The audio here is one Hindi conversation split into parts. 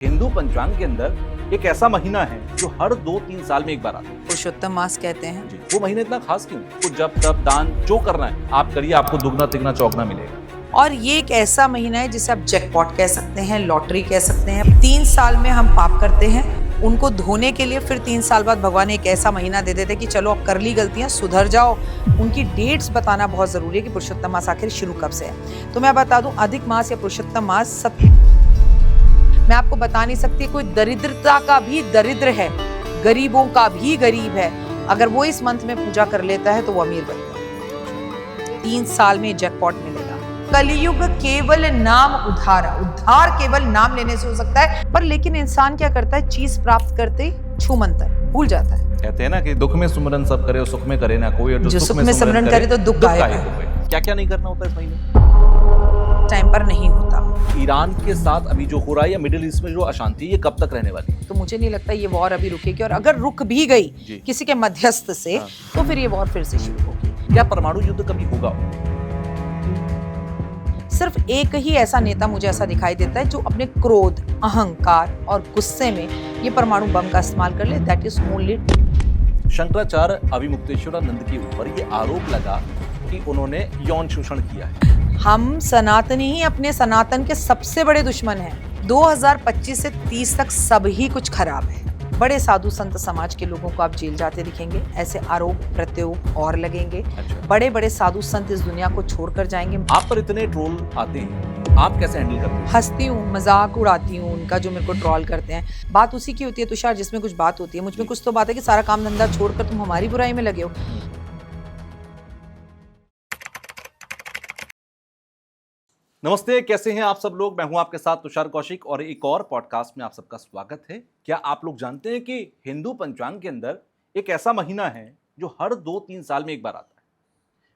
हिंदू पंचांग के अंदर एक ऐसा महीना है जो हर 2-3 साल में एक बार आता है। पुरुषोत्तम मास कहते हैं। जी, वो महीना इतना खास क्यों? तो जब तब दान जो करना है आप करिए, आपको दुगना तिगना चौगना मिलेगा। और ये एक ऐसा महीना है जिसे आप जैकपॉट कह सकते हैं, लॉटरी कह सकते हैं। 3 साल में हम पाप करते हैं, उनको धोने के लिए फिर 3 साल बाद भगवान एक ऐसा महीना दे देते कि चलो अब कर ली गलतियां, सुधर जाओ। उनकी डेट्स बताना बहुत जरूरी है कि पुरुषोत्तम मास आखिर शुरू कब से है। तो मैं बता दूं, अधिक मास या पुरुषोत्तम मास सब मैं आपको बता नहीं सकती। कोई दरिद्रता का भी दरिद्र है, गरीबों का भी गरीब है। अगर वो इस मंथ में पूजा कर लेता है तो वो अमीर बनेगा। 3 साल में जैकपॉट मिलेगा। कलियुग केवल नाम उद्धार केवल नाम लेने से हो सकता है। पर लेकिन इंसान क्या करता है, चीज प्राप्त करते छूमंतर भूल जाता है। कहते हैं ना कि दुख में सुमरन सब करे और सुख में करे ना कोई, और जो सुख में सिमरन करे तो दुख काहे काहे को होए। क्या क्या नहीं करना होता इस महीने? टाइम पर नहीं होता। ईरान के साथ अभी जो हो रहा है या मिडिल ईस्ट में जो अशांति, ये कब तक रहने वाली है? तो मुझे नहीं लगता ये वॉर अभी रुकेगी, और अगर रुक भी गई किसी के मध्यस्थ से, तो फिर ये वॉर फिर से शुरू होगी। क्या परमाणु युद्ध कभी होगा? सिर्फ एक ही ऐसा नेता मुझे ऐसा दिखाई देता है जो अपने क्रोध, अहंकार और गुस्से में ये परमाणु बम का इस्तेमाल कर ले। That is only Shankaracharya Avimukteshwaranand के ऊपर ये आरोप लगा कि उन्होंने यौन शोषण किया है। हम सनातनी ही अपने सनातन के सबसे बड़े दुश्मन हैं। 2025 से 30 तक सब ही कुछ खराब है। बड़े साधु संत समाज के लोगों को आप जेल जाते दिखेंगे, ऐसे आरोप प्रत्यारोप और लगेंगे। बड़े बड़े साधु संत इस दुनिया को छोड़कर जाएंगे। आप पर इतने ट्रोल आते हैं, आप कैसे हैंडल करते हैं? हंसती हूँ, मजाक उड़ाती हूँ उनका, जो मेरे को ट्रोल करते हैं। बात उसी की होती है तुषार, जिसमें कुछ बात होती है। मुझ में कुछ तो बात है कि सारा काम धंधा छोड़कर तुम हमारी बुराई में लगे हो। नमस्ते, कैसे हैं आप सब लोग? मैं हूं आपके साथ तुषार कौशिक और एक और पॉडकास्ट में आप सबका स्वागत है। क्या आप लोग जानते हैं कि हिंदू पंचांग के अंदर एक ऐसा महीना है जो हर 2-3 साल में एक बार आता है?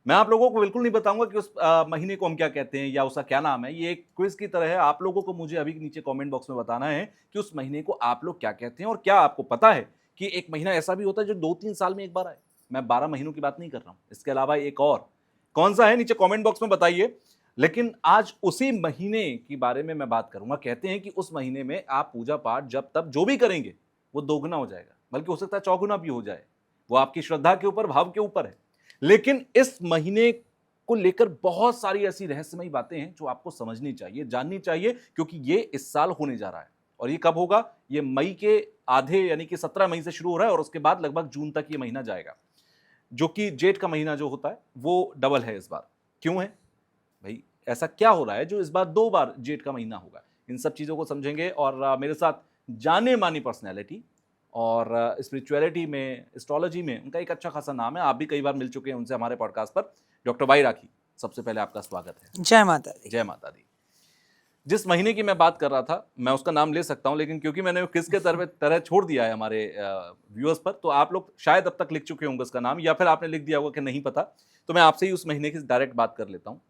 मैं आप लोगों को बिल्कुल नहीं बताऊंगा कि उस महीने को हम क्या कहते हैं या उसका क्या नाम है। ये एक क्विज की तरह है। आप लोगों को मुझे अभी नीचे कमेंट बॉक्स में बताना है कि उस महीने को आप लोग क्या कहते हैं, और क्या आपको पता है कि एक महीना ऐसा भी होता है जो 2-3 साल में एक बार आए। मैं 12 महीनों की बात नहीं कर रहा हूं, इसके अलावा एक और कौन सा है, नीचे कॉमेंट बॉक्स में बताइए। लेकिन आज उसी महीने के बारे में मैं बात करूंगा। कहते हैं कि उस महीने में आप पूजा पाठ जब तब जो भी करेंगे वो दोगुना हो जाएगा, बल्कि हो सकता है चौगुना भी हो जाए। वो आपकी श्रद्धा के ऊपर, भाव के ऊपर है। लेकिन इस महीने को लेकर बहुत सारी ऐसी रहस्यमयी बातें हैं जो आपको समझनी चाहिए, जाननी चाहिए, क्योंकि ये इस साल होने जा रहा है। और ये कब होगा? ये मई के आधे यानी कि 17 मई से शुरू हो रहा है और उसके बाद लगभग जून तक ये महीना जाएगा, जो कि जेठ का महीना जो होता है वो डबल है इस बार। क्यों है भाई? ऐसा क्या हो रहा है जो इस बार 2 बार जेठ का महीना होगा? इन सब चीज़ों को समझेंगे। और मेरे साथ जाने मानी पर्सनैलिटी और स्पिरिचुअलिटी में, एस्ट्रोलॉजी में उनका एक अच्छा खासा नाम है। आप भी कई बार मिल चुके हैं उनसे हमारे पॉडकास्ट पर। डॉक्टर वाई राखी, सबसे पहले आपका स्वागत है। जय माता दी। जय माता दी। जिस महीने की मैं बात कर रहा था, मैं उसका नाम ले सकता हूं, लेकिन क्योंकि मैंने किस के तरह छोड़ दिया है हमारे व्यूअर्स पर, तो आप लोग शायद अब तक लिख चुके होंगे उसका नाम, या फिर आपने लिख दिया होगा कि नहीं पता। तो मैं आपसे ही उस महीने की डायरेक्ट बात कर लेता हूँ।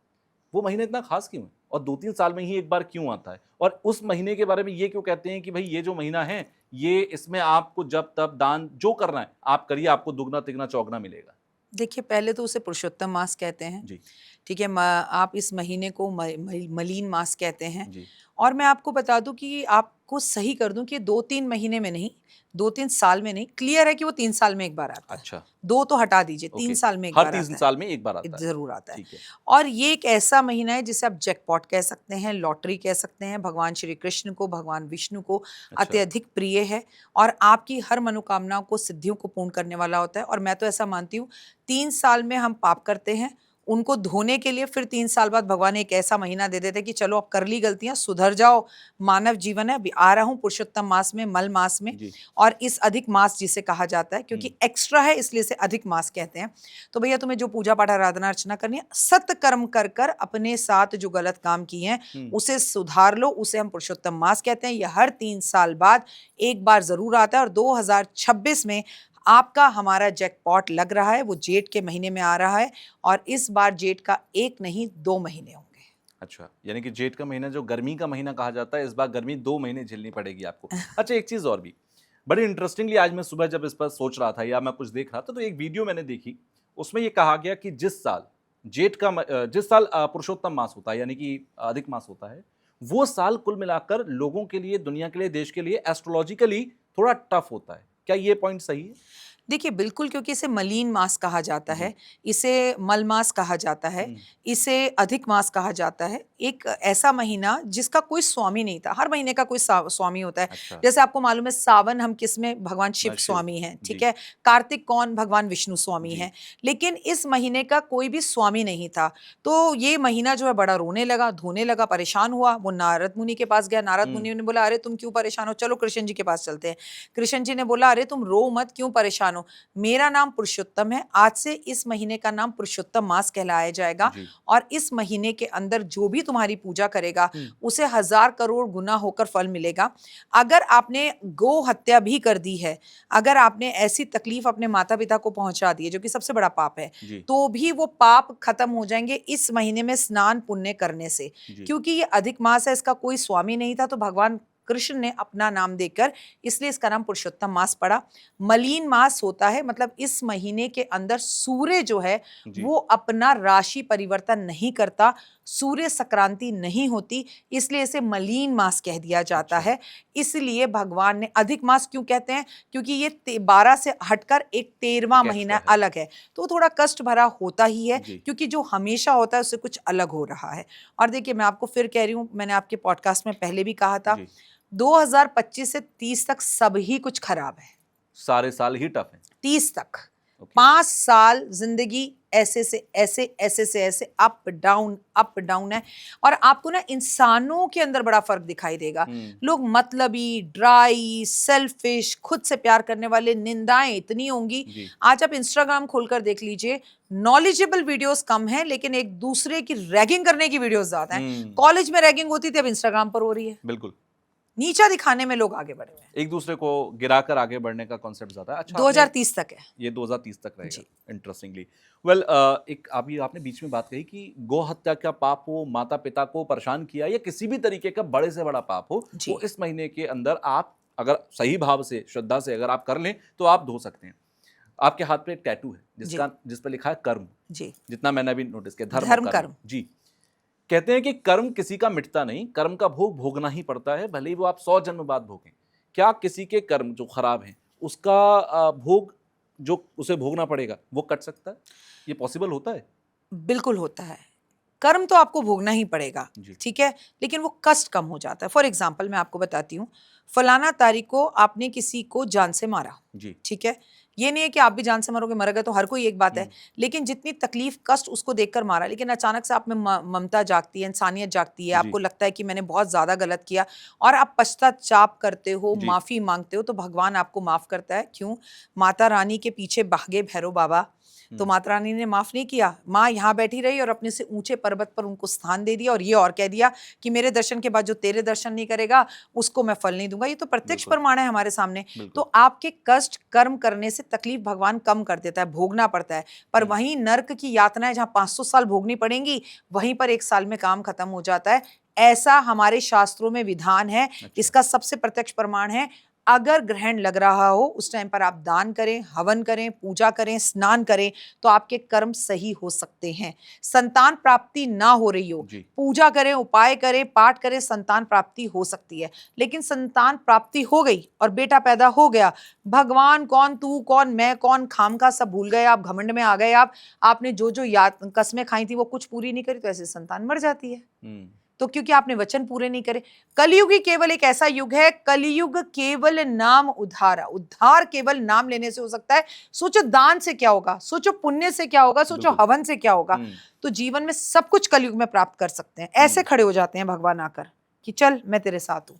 वो महीना इतना खास क्यों है और 2-3 साल में ही एक बार क्यों आता है? और उस महीने के बारे में ये क्यों कहते हैं कि भाई ये जो महीना है, ये इसमें आपको जब तब दान जो करना है आप करिए, आपको दुगना तिगना चौगना मिलेगा। देखिए, पहले तो उसे पुरुषोत्तम मास कहते हैं। जी ठीक है। आप इस महीने को मलीन मास कहते हैं। जी। और मैं आपको बता दूं कि आपको सही कर दूं कि 2-3 महीने में नहीं, 2-3 साल में नहीं, क्लियर है कि वो 3 साल में एक बार आता है। अच्छा। 2 तो हटा दीजिए, 3 साल में एक हर बार 3 आता है। साल में एक बार आता है, जरूर आता है। ठीक है। और ये एक ऐसा महीना है जिसे आप जैकपॉट कह सकते हैं, लॉटरी कह सकते हैं। भगवान श्री कृष्ण को, भगवान विष्णु को अत्यधिक प्रिय है और आपकी हर मनोकामनाओं को, सिद्धियों को पूर्ण करने वाला होता है। और मैं तो ऐसा मानती हूँ, 3 साल में हम पाप करते हैं, उनको धोने के लिए फिर 3 साल बाद भगवान एक ऐसा महीना दे देते कि चलो अब कर ली गलतियां, सुधर जाओ। मानव जीवन है। अभी आ रहा हूं पुरुषोत्तम मास में, मल मास में, और इस अधिक मास जिसे कहा जाता है, क्योंकि एक्स्ट्रा है इसलिए इसे अधिक मास कहते हैं। तो भैया, तुम्हें जो पूजा पाठ आराधना अर्चना करनी है, सत्कर्म कर कर अपने साथ जो गलत काम किए हैं उसे सुधार लो। उसे हम पुरुषोत्तम मास कहते हैं। यह हर 3 साल बाद एक बार जरूर आता है। और 2026 में आपका हमारा जैकपॉट लग रहा है। वो जेठ के महीने में आ रहा है और इस बार जेठ का 1 नहीं 2 महीने होंगे। अच्छा, यानी कि जेठ का महीना जो गर्मी का महीना कहा जाता है, इस बार गर्मी 2 महीने झेलनी पड़ेगी आपको। अच्छा, एक चीज़ और भी बड़ी इंटरेस्टिंगली, आज मैं सुबह जब इस पर सोच रहा था या मैं कुछ देख रहा था, तो एक वीडियो मैंने देखी, उसमें ये कहा गया कि जिस साल पुरुषोत्तम मास होता है, यानी कि अधिक मास होता है, वो साल कुल मिलाकर लोगों के लिए, दुनिया के लिए, देश के लिए एस्ट्रोलॉजिकली थोड़ा टफ होता है। क्या ये पॉइंट सही है? देखिए बिल्कुल, क्योंकि इसे मलीन मास कहा जाता जी। है, इसे मल मास कहा जाता है, इसे अधिक मास कहा जाता है। एक ऐसा महीना जिसका कोई स्वामी नहीं था। हर महीने का कोई स्वामी होता है। अच्छा। जैसे आपको मालूम है सावन हम किसमें, भगवान शिव मैं शिव। स्वामी हैं, ठीक जी। है। कार्तिक कौन, भगवान विष्णु स्वामी जी। हैं। लेकिन इस महीने का कोई भी स्वामी नहीं था। तो ये महीना जो है बड़ा रोने लगा, धोने लगा, परेशान हुआ। वो नारद मुनि के पास गया। नारद मुनि ने बोला अरे तुम क्यों परेशान हो, चलो कृष्ण जी के पास चलते हैं। कृष्ण जी ने बोला अरे तुम रो मत, क्यों परेशान हो, मेरा नाम पुरुषोत्तम है, आज से इस महीने का नाम पुरुषोत्तम मास कहलाया जाएगा। जी। और इस महीने के अंदर जो भी तुम्हारी पूजा करेगा उसे 1000 करोड़ गुना होकर फल मिलेगा। अगर आपने गौ हत्या भी कर दी है, अगर आपने ऐसी तकलीफ अपने माता पिता को पहुंचा दी है, जो कि सबसे बड़ा पाप है, जी। तो भी वो पाप खत्म हो जाएंगे इस महीने में स्नान पुण्य करने से। जी। क्योंकि ये अधिक मास है, इसका कोई स्वामी नहीं था, तो भगवान कृष्ण ने अपना नाम देकर इसलिए इसका नाम पुरुषोत्तम मास पड़ा। मलीन मास होता है, मतलब इस महीने के अंदर सूर्य जो है जी। वो अपना राशि परिवर्तन नहीं करता, सूर्य संक्रांति नहीं होती, इसलिए इसे मलीन मास कह दिया जाता अच्छा। है। इसलिए भगवान ने अधिक मास क्यों कहते हैं, क्योंकि ये 12 से हटकर एक 13वां एक महीना एक्स्ट्रा है। अलग है, तो थोड़ा कष्ट भरा होता ही है, जी। क्योंकि जो हमेशा होता है उससे कुछ अलग हो रहा है। और देखिए मैं आपको फिर कह रही हूँ, मैंने आपके पॉडकास्ट में पहले भी कहा था, जी। 2025 से 30 तक सब ही कुछ खराब है। सारे साल ही टफ है। 30 तक ओके। 5 साल जिंदगी ऐसे से ऐसे, ऐसे से ऐसे, अप डाउन है। और आपको ना इंसानों के अंदर बड़ा फर्क दिखाई देगा। लोग मतलबी, ड्राई, सेल्फिश, खुद से प्यार करने वाले, निंदाएं इतनी होंगी। जी। आज आप इंस्टाग्राम खोलकर देख लीजिए, नॉलेजेबल वीडियोस कम है, लेकिन एक दूसरे की रैगिंग करने की वीडियोस ज्यादा हैं। कॉलेज में रैगिंग होती थी, अब इंस्टाग्राम पर हो रही है। बिल्कुल। नीचा दिखाने में लोग आगे बढ़े हुए हैं। एक दूसरे को गिराकर आगे बढ़ने का कॉन्सेप्ट ज्यादा है। अच्छा, 2030 तक है ये 2030 तक रहेगा। जी। इंटरेस्टिंगली वेल, एक अभी आपने बीच में बात कही कि गौ हत्या का पाप हो, माता पिता को परेशान किया, या किसी भी तरीके का बड़े से बड़ा पाप हो, जी। वो इस महीने के अंदर आप अगर सही भाव से, श्रद्धा से अगर आप कर लें तो आप धो सकते हैं। आपके हाथ पे एक टैटू है जिस पर लिखा है कर्म। जी। जितना मैंने अभी नोटिस किया, धर्म कर्म। जी। कहते हैं कि कर्म किसी का मिटता नहीं, कर्म का भोग भोगना ही पड़ता है, भले ही वो आप 100 जन्म बाद भोगें। क्या किसी के कर्म जो खराब हैं उसका भोग जो उसे भोगना पड़ेगा वो कट सकता है? ये पॉसिबल होता है? बिल्कुल होता है। कर्म तो आपको भोगना ही पड़ेगा, जी। ठीक है, लेकिन वो कष्ट कम हो जाता है। फॉर एग्जाम्पल मैं आपको बताती हूँ, फलाना तारीख को आपने किसी को जान से मारा, जी। ठीक है। ये नहीं है कि आप भी जान से मरोगे, मर गए तो हर कोई, एक बात है, लेकिन जितनी तकलीफ कष्ट उसको देखकर मारा, लेकिन अचानक से आप में ममता जागती है, इंसानियत जागती है, जी। आपको लगता है कि मैंने बहुत ज्यादा गलत किया, और आप पश्चाताप करते हो, जी। माफी मांगते हो, तो भगवान आपको माफ करता है। क्यों? माता रानी के पीछे भागे भैरव बाबा, तो माता रानी ने माफ नहीं किया। माँ यहाँ बैठी रही और अपने से ऊंचे पर्वत पर उनको स्थान दे दिया, और ये और कह दिया कि मेरे दर्शन के बाद जो तेरे दर्शन नहीं करेगा उसको मैं फल नहीं दूंगा। ये तो प्रत्यक्ष बिल्कुल। प्रमाण है हमारे सामने। बिल्कुल। तो आपके कष्ट कर्म करने से तकलीफ भगवान कम कर देता है, भोगना पड़ता है। पर वहीं नर्क की यातनाएं जहाँ 500 साल भोगनी पड़ेंगी, वहीं पर 1 साल में काम खत्म हो जाता है। ऐसा हमारे शास्त्रों में विधान है। अच्छा। इसका सबसे प्रत्यक्ष प्रमाण है, अगर ग्रहण लग रहा हो उस टाइम पर आप दान करें, हवन करें, पूजा करें, स्नान करें, तो आपके कर्म सही हो सकते हैं। संतान प्राप्ति ना हो रही हो, जी। पूजा करें, उपाय करें, पाठ करें, संतान प्राप्ति हो सकती है। लेकिन संतान प्राप्ति हो गई और बेटा पैदा हो गया, भगवान कौन, तू कौन, मैं कौन, खामखा सब भूल गए आप, घमंड में आ गए आप, आपने जो जो याद कसमें खाई थी वो कुछ पूरी नहीं करी, तो ऐसे संतान मर जाती है। तो क्योंकि आपने वचन पूरे नहीं करे। कलयुग ही केवल एक ऐसा युग है, कलयुग केवल नाम उद्धार, उद्धार केवल नाम लेने से हो सकता है। सोचो दान से क्या होगा, सोचो पुण्य से क्या होगा, सोचो हवन से क्या होगा। तो जीवन में सब कुछ कलयुग में प्राप्त कर सकते हैं। ऐसे खड़े हो जाते हैं भगवान आकर कि चल मैं तेरे साथ हूं।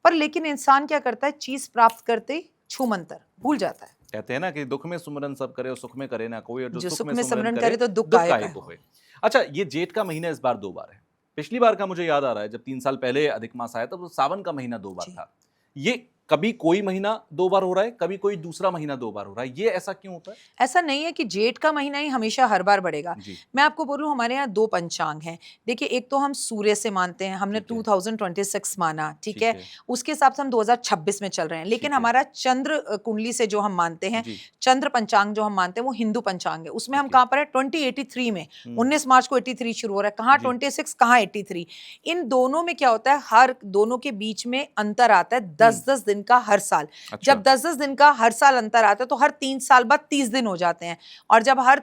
पर लेकिन इंसान क्या करता है, चीज प्राप्त करते ही छूमंतर भूल जाता है। कहते हैं ना कि दुख में सुमरन सब करे और सुख में करे ना कोई, और जो सुख में सुमरन सुमरन करे तो दुख काहे को होए। अच्छा, ये जेठ का महीना इस बार 2 बार है। पिछली बार का मुझे याद आ रहा है, जब 3 साल पहले अधिक मास आया था तो सावन का महीना 2 बार था। ये कभी कोई महीना 2 बार हो रहा है, कभी कोई दूसरा महीना 2 बार हो रहा है, ये ऐसा क्यों होता है? ऐसा नहीं है कि जेठ का महीना ही हमेशा हर बार बढ़ेगा। जी, मैं आपको बोलूँ हमारे यहाँ 2 पंचांग हैं। देखिए एक तो हम सूर्य से मानते हैं, हमने ठीक है। 2026 माना, ठीक ठीक है? है। उसके हिसाब से हम 2026 में चल रहे हैं। लेकिन ठीक है। हमारा चंद्र कुंडली से जो हम मानते हैं, जी, चंद्र पंचांग जो हम मानते हैं वो हिंदू पंचांग है। उसमें हम ओके। कहाँ पर है 2083 में, हुँ, 19 मार्च को 83 शुरू हो रहा है। कहाँ जी, 26 कहाँ 83। इन दोनों में क्या होता है, हर दोनों के बीच में अंतर आता है 10-10 दिन का हर साल। अच्छा, जब 10-10 दिन का हर साल अंतर आता है तो हर 3 साल बाद 30 दिन हो जाते हैं। और जब हर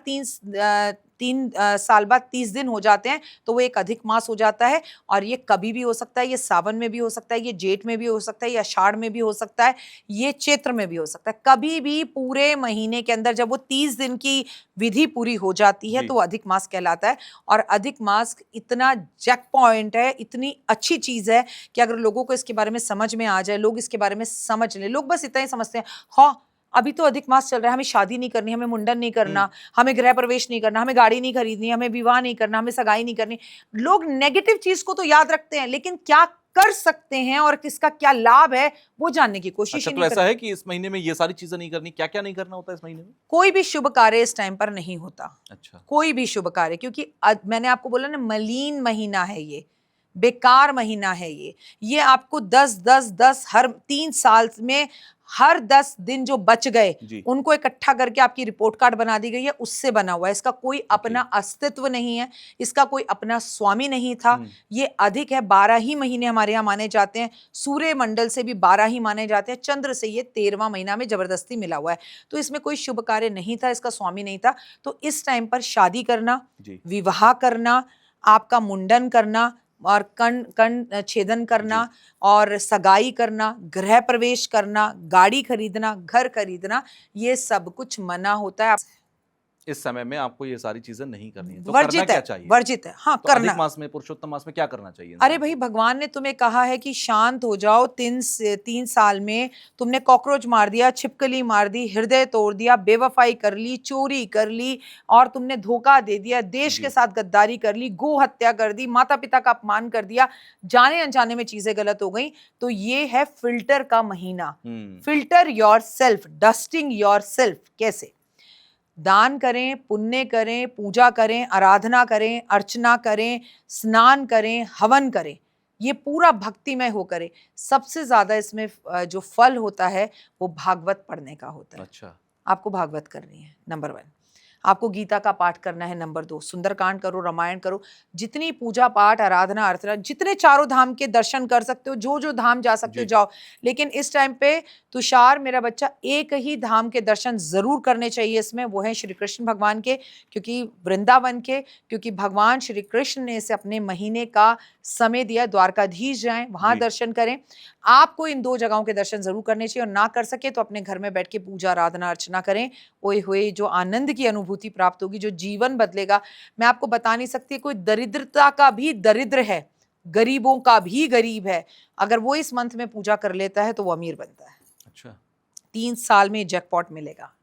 3 साल बाद 30 दिन हो जाते हैं तो वो एक अधिक मास हो जाता है। और ये कभी भी हो सकता है, ये सावन में भी हो सकता है, ये जेठ में भी हो सकता है, ये आषाढ़ में भी हो सकता है, ये चैत्र में भी हो सकता है। कभी भी पूरे महीने के अंदर जब वो 30 दिन की विधि पूरी हो जाती है जी, तो वो अधिक मास कहलाता है। और अधिक मास इतना जैक पॉइंट है, इतनी अच्छी चीज है कि अगर लोगों को इसके बारे में समझ में आ जाए, लोग इसके बारे में समझ लें। लोग बस इतना ही समझते हैं, हाँ अभी तो अधिक मास चल रहा है, हमें शादी नहीं करनी, हमें मुंडन नहीं हुँ, करना, हमें गृह प्रवेश नहीं करना, हमें गाड़ी नहीं खरीदनी, हमें विवाह नहीं करना, हमें सगाई नहीं करनी। लोग नेगेटिव चीज को तो याद रखते हैं, लेकिन क्या कर सकते हैं और किसका क्या लाभ है वो जानने की कोशिश अच्छा, ही तो नहीं ऐसा करते। है कि इस महीने में ये सारी चीज़ें नहीं करनी, क्या-क्या नहीं करना होता है इस महीने में? कोई भी शुभ कार्य इस टाइम पर नहीं होता, अच्छा, कोई भी शुभ कार्य, क्योंकि मैंने आपको बोला ना मलीन महीना है ये, बेकार महीना है ये आपको 10-10-10 हर 3 साल में हर 10 दिन जो बच गए जी, उनको इकट्ठा करके आपकी रिपोर्ट कार्ड बना दी गई है, उससे बना हुआ है। इसका कोई ओके, अपना अस्तित्व नहीं है, इसका कोई अपना स्वामी नहीं था। हुँ, ये अधिक है, 12 ही महीने हमारे यहाँ माने जाते हैं, सूर्य मंडल से भी 12 ही माने जाते हैं, चंद्र से ये 13वां महीना में जबरदस्ती मिला हुआ है। तो इसमें कोई शुभ कार्य नहीं था, इसका स्वामी नहीं था। तो इस टाइम पर शादी करना, जी, विवाह करना, आपका मुंडन करना और कर्ण कर्ण छेदन करना जी। और सगाई करना, गृह प्रवेश करना, गाड़ी खरीदना, घर खरीदना, ये सब कुछ मना होता है। इस समय में आपको ये सारी चीज़ें नहीं करनी है, तो करना वर्जित क्या है, चाहिए? वर्जित है। हाँ, तो अधिक करना। मास में, पुरुषोत्तम मास में क्या करना चाहिए अरे इंसान भाई को? भगवान ने तुम्हें कहा है कि शांत हो जाओ। 3 साल में तुमने कॉकरोच मार दिया, छिपकली मार दी, हृदय तोड़ दिया, बेवफाई कर ली, चोरी कर ली और तुमने धोखा दे दिया, देश के जी, साथ गद्दारी कर ली, गो हत्या कर दी, माता पिता का अपमान कर दिया, जाने अनजाने में चीजें गलत हो गई। तो ये है फिल्टर का महीना। हुँ, filter yourself, dusting yourself. कैसे? दान करें, पुण्य करें, पूजा करें, आराधना करें, अर्चना करें, स्नान करें, हवन करें। ये पूरा भक्तिमय हो करें। सबसे ज़्यादा इसमें जो फल होता है वो भागवत पढ़ने का होता है। अच्छा, आपको भागवत करनी है नंबर 1। आपको गीता का पाठ करना है नंबर 2। सुंदरकांड करो, रामायण करो, जितनी पूजा पाठ, आराधना, अर्चना, जितने चारों धाम के दर्शन कर सकते हो, जो धाम जा सकते हो जी, जाओ। लेकिन इस टाइम पे तुषार मेरा बच्चा एक ही धाम के दर्शन जरूर करने चाहिए इसमें, वो है श्री कृष्ण भगवान के, क्योंकि वृंदावन के, क्योंकि भगवान श्री कृष्ण ने इसे अपने महीने का समय दिया। द्वारकाधीश जाएं, वहां जी, दर्शन करें। आपको इन 2 जगहों के दर्शन जरूर करने चाहिए और ना कर सके तो अपने घर में बैठ के पूजा, आराधना, अर्चना करें। ओए होए जो आनंद की अनुभूति प्राप्त होगी, जो जीवन बदलेगा, मैं आपको बता नहीं सकती। कोई दरिद्रता का भी दरिद्र है, गरीबों का भी गरीब है, अगर वो इस मंथ में पूजा कर लेता है तो वो अमीर बनता है। अच्छा, 3 साल में जैकपॉट मिलेगा।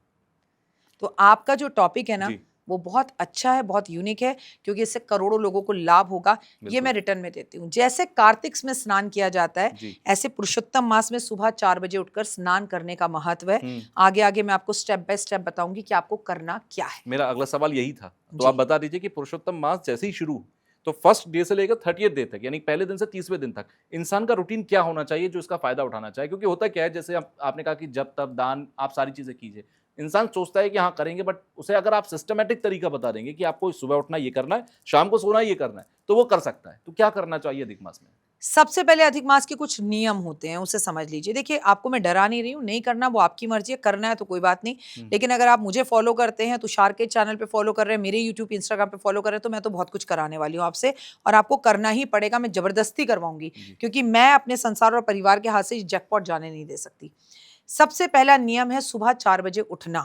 तो आपका जो टॉपिक है ना जी, वो बहुत अच्छा है, बहुत यूनिक है, क्योंकि इससे करोड़ों लोगों को लाभ होगा। ये बिल्कुल, मैं रिटर्न में देती हूँ। जैसे कार्तिक में स्नान किया जाता है, जी, ऐसे पुरुषोत्तम मास में सुबह 4 बजे उठकर स्नान करने का महत्व है। हुँ। आगे आगे मैं आपको स्टेप बाय स्टेप बताऊंगी कि आपको करना क्या है। मेरा अगला सवाल यही था। तो आप जी। बता दीजिए कि पुरुषोत्तम मास जैसे ही शुरू, तो फर्स्ट डे से लेकर 30th डे तक, यानी पहले दिन से 30वें दिन तक, इंसान का रूटीन क्या होना चाहिए जो इसका फ़ायदा उठाना चाहे? क्योंकि होता क्या है, जैसे आप आपने कहा कि जप, तप, दान, आप सारी चीज़ें कीजिए। इंसान सोचता है कि हाँ, करेंगे, बट उसे अगर आप सिस्टमैटिक तरीका बता देंगे कि आपको सुबह उठना ये करना है, शाम को सोना ये करना है, तो वो कर सकता है। तो क्या करना चाहिए अधिक मास में? सबसे पहले अधिक मास के कुछ नियम होते हैं, उसे समझ लीजिए। देखिए, आपको मैं डरा नहीं रही हूँ, नहीं करना वो आपकी मर्ज़ी है, करना है तो कोई बात नहीं। हुँ, लेकिन अगर आप मुझे फ़ॉलो करते हैं, तुषार के चैनल पे फ़ॉलो कर रहे हैं, मेरे यूट्यूब, इंस्टाग्राम पे फ़ॉलो कर रहे हैं, तो मैं तो बहुत कुछ कराने वाली हूँ आपसे और आपको करना ही पड़ेगा, मैं ज़बरदस्ती करवाऊँगी, जी, क्योंकि मैं अपने संसार और परिवार के हाथ से जैकपॉट जाने नहीं दे सकती। सबसे पहला नियम है सुबह 4 बजे उठना।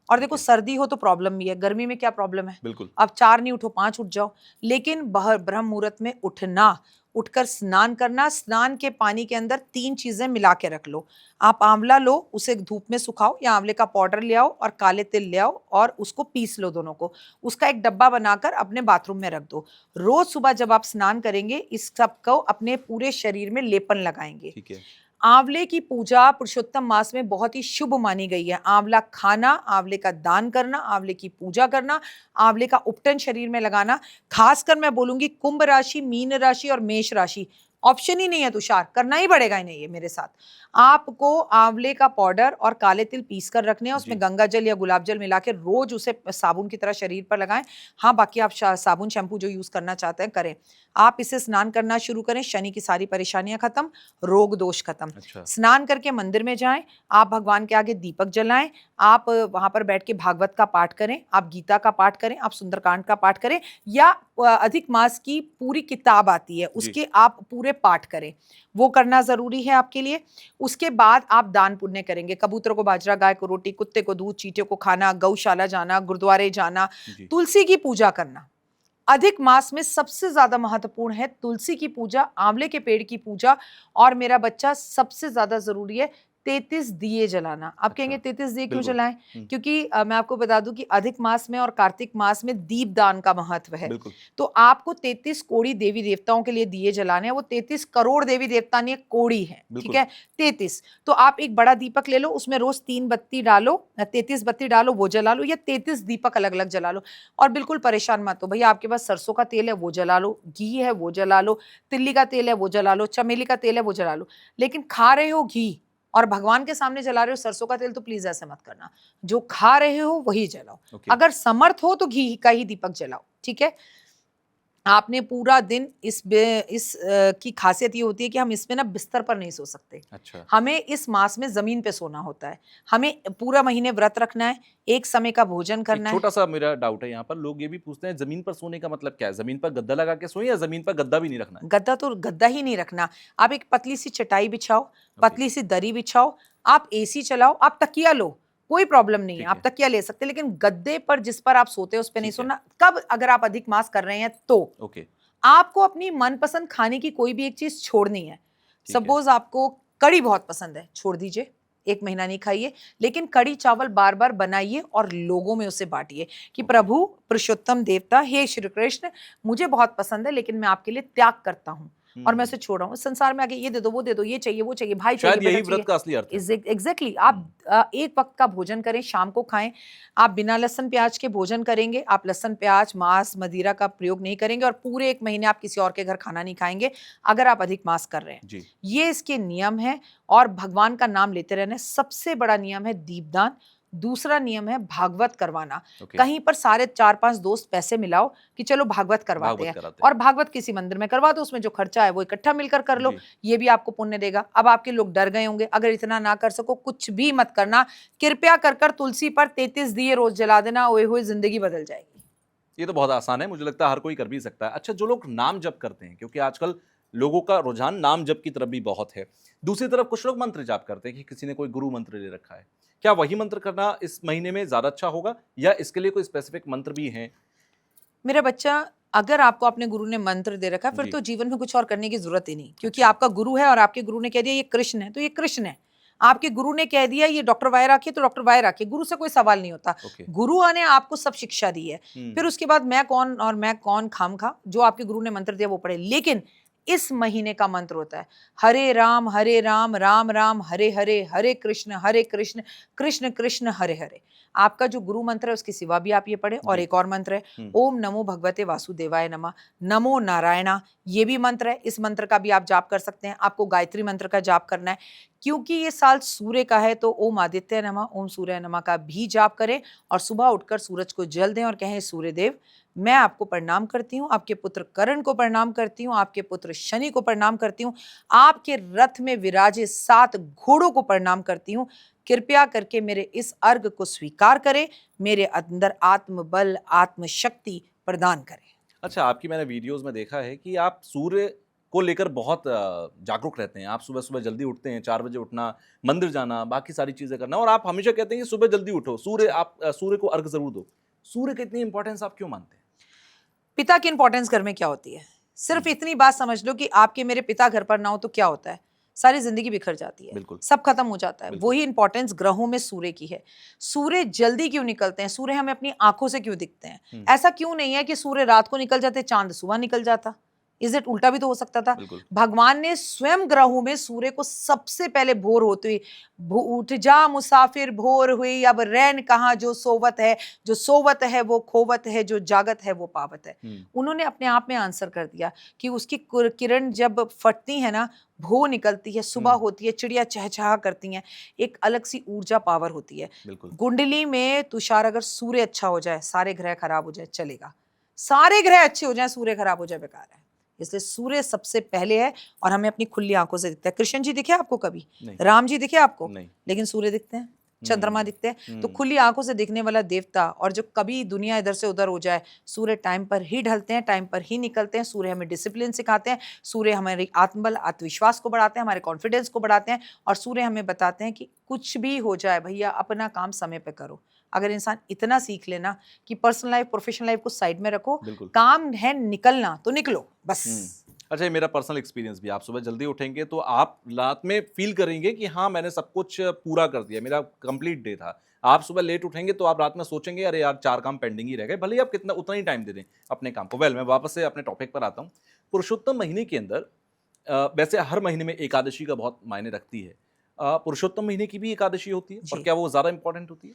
और ठीक देखो है, सर्दी हो तो प्रॉब्लम भी है, गर्मी में क्या प्रॉब्लम है? बिल्कुल। अब 4 नहीं उठो, 5 उठ जाओ। लेकिन ब्रह्म मुहूर्त में उठना, उठकर स्नान करना, स्नान के पानी के अंदर 3 चीज़ें मिला के रख लो। आप आंवला लो, उसे धूप में सुखाओ या आंवले का पाउडर ले आओ और काले तिल ले आओ और उसको पीस लो दोनों को। उसका एक डब्बा बनाकर अपने बाथरूम में रख दो। रोज़ सुबह जब आप स्नान करेंगे, इस सब को अपने पूरे शरीर में लेपन लगाएँगे। ठीक है, आंवले की पूजा पुरुषोत्तम मास में बहुत ही शुभ मानी गई है। आंवला खाना, आंवले का दान करना, आंवले की पूजा करना, आंवले का उपटन शरीर में लगाना। खासकर मैं बोलूंगी कुंभ राशि, मीन राशि और मेष राशि, ऑप्शन ही नहीं है तुषार, करना ही पड़ेगा इन्हें ये मेरे साथ। आपको आंवले का पाउडर और काले तिल पीस कर रखने हैं, जी। उसमें गंगा जल या गुलाब जल मिला के रोज उसे साबुन की तरह शरीर पर लगाएं। हाँ, बाकी आप साबुन शैम्पू जो यूज करना चाहते हैं करें। आप इसे स्नान करना शुरू करें, शनि की सारी परेशानियां खत्म, रोग दोष खत्म। अच्छा। स्नान करके मंदिर में जाएं, आप भगवान के आगे दीपक जलाएं, आप वहां पर बैठ के भागवत का पाठ करें, आप गीता का पाठ करें, आप सुंदरकांड का पाठ करें, या अधिक मास की पूरी किताब आती है उसके आप पूरे पाठ करें, वो करना जरूरी है आपके लिए। उसके बाद आप दान पुण्य करेंगे, कबूतर को बाजरा, गाय को रोटी, कुत्ते को दूध, चींटियों को खाना, गौशाला जाना, गुरुद्वारे जाना, तुलसी की पूजा करना। अधिक मास में सबसे ज्यादा महत्वपूर्ण है तुलसी की पूजा, आंवले के पेड़ की पूजा, और मेरा बच्चा सबसे ज्यादा जरूरी है 33 दिए जलाना। आप कहेंगे 33 दिए क्यों जलाएं? क्योंकि मैं आपको बता दूं कि अधिक मास में और कार्तिक मास में दीपदान का महत्व है। तो आपको 33 कोड़ी देवी देवताओं के लिए दिए जलाने हैं। वो 33 करोड़ देवी देवता नहीं, कोड़ी है, ठीक है, 33। तो आप एक बड़ा दीपक ले लो, उसमें रोज 3 बत्ती डालो, 33 बत्ती डालो, वो जला लो, या 33 दीपक अलग अलग जला लो। और बिल्कुल परेशान मत हो भैया, आपके पास सरसों का तेल है वो जला लो, घी है वो जला लो, तिल्ली का तेल है वो जला लो, चमेली का तेल है वो जला लो। लेकिन खा रहे हो घी और भगवान के सामने जला रहे हो सरसों का तेल, तो प्लीज ऐसे मत करना। जो खा रहे हो वही जलाओ। अगर समर्थ हो तो घी का ही दीपक जलाओ, ठीक है। आपने पूरा दिन इस की खासियत ये होती है कि हम इसमें ना बिस्तर पर नहीं सो सकते। अच्छा। हमें इस मास में जमीन पे सोना होता है। हमें पूरा महीने व्रत रखना है, एक समय का भोजन करना है। छोटा सा मेरा डाउट है यहाँ पर, लोग ये भी पूछते हैं जमीन पर सोने का मतलब क्या है? जमीन पर गद्दा लगा के सोए या जमीन पर गद्दा भी नहीं रखना है? गद्दा तो गद्दा ही नहीं रखना। आप एक पतली सी चटाई बिछाओ, पतली सी दरी बिछाओ, आप एसी चलाओ, आप तकिया लो, कोई प्रॉब्लम नहीं है, आप तकिया ले सकते हैं, लेकिन गद्दे पर जिस पर आप सोते हैं उस पर नहीं सोना। कब? अगर आप अधिक मास कर रहे हैं तो आपको अपनी मनपसंद खाने की कोई भी एक चीज छोड़नी है। सपोज आपको कड़ी बहुत पसंद है, छोड़ दीजिए, 1 महीना नहीं खाइए, लेकिन कड़ी चावल बार बार बनाइए और लोगों में उसे बांटिए कि प्रभु पुरुषोत्तम देवता, हे श्री कृष्ण, मुझे बहुत पसंद है लेकिन मैं आपके लिए त्याग करता हूँ और मैं उसे छोड़ रहा हूँ। संसार में आगे ये दे दो, वो दे दो, ये चाहिए, वो चाहिए, भाई चाहिए, शायद यही व्रत का असली अर्थ है। एग्जैक्टली। आप एक वक्त का भोजन करें, शाम को खाएं। आप बिना लहसुन प्याज के भोजन करेंगे, आप लहसुन प्याज मांस मदिरा का प्रयोग नहीं करेंगे, और पूरे 1 महीने आप किसी और के घर खाना नहीं खाएंगे अगर आप अधिक मास कर रहे हैं। ये इसके नियम है। और भगवान का नाम लेते रहना। सबसे बड़ा नियम है दीपदान। दूसरा नियम है भागवत करवाना। कहीं पर सारे 4-5 दोस्त पैसे मिलाओ कि चलो भागवत करवाते हैं, और भागवत किसी मंदिर में करवा दो, उसमें जो खर्चा है वो इकट्ठा मिलकर कर लो, ये भी आपको पुण्य देगा। अब आपके लोग डर गए होंगे, अगर इतना ना कर सको कुछ भी मत करना, कृपया कर तुलसी पर 33 दिए रोज जला देना, ओए हुए जिंदगी बदल जाएगी। ये तो बहुत आसान है, मुझे लगता है हर कोई कर भी सकता है। अच्छा, जो लोग नाम जप करते हैं, क्योंकि आजकल लोगों का रुझान नाम जप की तरफ भी बहुत है, दूसरी तरफ कुछ लोग मंत्र जाप करते हैं कि किसी ने कोई गुरु मंत्र ले रखा है, क्या वही मंत्र करना इस महीने में ज्यादा अच्छा होगा या इसके लिए कोई स्पेसिफिक मंत्र भी हैं? मेरा बच्चा, अगर आपको अपने गुरु ने मंत्र दे रखा है फिर तो जीवन में कुछ और करने की जरूरत ही नहीं, क्योंकि आपका गुरु है और आपके गुरु ने कह दिया ये कृष्ण है तो ये कृष्ण है। आपके गुरु ने कह दिया ये डॉक्टर वाई रखिए तो डॉक्टर वाई रखिए, गुरु से कोई सवाल नहीं होता। गुरु ने आपको सब शिक्षा दी है, फिर उसके बाद मैं कौन और मैं कौन खामखा, जो आपके गुरु ने मंत्र दिया वो पढ़े। लेकिन इस महीने का मंत्र होता है हरे राम राम राम हरे हरे, हरे कृष्ण कृष्ण कृष्ण हरे हरे। आपका जो गुरु मंत्र है उसके सिवा भी आप ये पढ़े। और एक और मंत्र है ओम नमो भगवते वासुदेवाय नमः, नमो नारायणा, ये भी मंत्र है। इस मंत्र का भी आप जाप कर सकते हैं। आपको गायत्री मंत्र का जाप करना है, क्योंकि ये साल सूर्य का है, तो ओम आदित्य नमः, ओम सूर्य नमः का भी जाप करें। और सुबह उठकर सूरज को जल दें और कहें सूर्यदेव मैं आपको प्रणाम करती हूँ, आपके पुत्र कर्ण को प्रणाम करती हूँ, आपके पुत्र शनि को प्रणाम करती हूँ, आपके रथ में विराजे 7 घोड़ों को प्रणाम करती हूँ। कृपया करके मेरे इस अर्घ को स्वीकार करें, मेरे अंदर आत्मबल आत्मशक्ति प्रदान करें। अच्छा, आपकी मैंने वीडियोस में देखा है कि आप सूर्य को लेकर बहुत जागरूक रहते हैं। आप सुबह सुबह जल्दी उठते हैं, 4 बजे उठना, मंदिर जाना, बाकी सारी चीजें करना, और आप हमेशा कहते हैं कि सुबह जल्दी उठो, सूर्य को अर्घ जरूर दो। सूर्य की इतनी इंपॉर्टेंस आप क्यों मानते हैं? पिता की इंपॉर्टेंस घर में क्या होती है? सिर्फ इतनी बात समझ लो कि आपके मेरे पिता घर पर ना हो तो क्या होता है, सारी जिंदगी बिखर जाती है, सब खत्म हो जाता है। वही इंपॉर्टेंस ग्रहों में सूर्य की है। सूर्य जल्दी क्यों निकलते हैं? सूर्य हमें अपनी आंखों से क्यों दिखते हैं? ऐसा क्यों नहीं है कि सूर्य रात को निकल जाते, चांद सुबह निकल जाता? Is it? उल्टा भी तो हो सकता था। बिल्कुल। भगवान ने स्वयं ग्रहों में सूर्य को सबसे पहले भोर होते हुए, उठ जा मुसाफिर भोर हुई, अब रैन कहाँ जो सोवत है, जो सोवत है वो खोवत है, जो जागत है वो पावत है। उन्होंने अपने आप में आंसर कर दिया कि उसकी किरण जब फटती है ना, भो निकलती है, सुबह होती है, चिड़िया चहचहा करती हैं, एक अलग सी ऊर्जा पावर होती है। बिल्कुल। कुंडली में तुषार अगर सूर्य अच्छा हो जाए, सारे ग्रह खराब हो जाए, चलेगा। सारे ग्रह अच्छे हो जाए, सूर्य खराब हो जाए, बेकार है। इसलिए सूर्य सबसे पहले है और हमें अपनी खुली आंखों से दिखता है। कृष्ण जी दिखे आपको कभी? नहीं। राम जी दिखे आपको? नहीं। लेकिन सूर्य दिखते हैं, चंद्रमा दिखते हैं। तो हम्म। खुली आंखों से दिखने वाला देवता, और जो कभी दुनिया इधर से उधर हो जाए, सूर्य टाइम पर ही ढलते हैं, टाइम पर ही निकलते हैं। सूर्य हमें डिसिप्लिन सिखाते हैं, सूर्य हमारे आत्मबल आत्मविश्वास को बढ़ाते हैं, हमारे कॉन्फिडेंस को बढ़ाते हैं, और सूर्य हमें बताते हैं कि कुछ भी हो जाए भैया, अपना काम समय पे करो। अगर इंसान इतना सीख लेना कि पर्सनल लाइफ प्रोफेशनल लाइफ को साइड में रखो, बिल्कुल। काम है निकलना तो निकलो बस। अच्छा, ये मेरा पर्सनल एक्सपीरियंस भी, आप सुबह जल्दी उठेंगे तो आप रात में फील करेंगे कि हाँ मैंने सब कुछ पूरा कर दिया, मेरा कंप्लीट डे था। आप सुबह लेट उठेंगे तो आप रात में सोचेंगे अरे यार 4 काम पेंडिंग ही रह गए, भले ही आप कितना उतना ही टाइम दे दें अपने काम को। वेल, मैं वापस से अपने टॉपिक पर आता हूँ। पुरुषोत्तम महीने के अंदर वैसे हर महीने में एकादशी का बहुत मायने रखती है। पुरुषोत्तम महीने की भी एकादशी होती है, और जी। क्या वो ज़्यादा इंपॉर्टेंट होती है?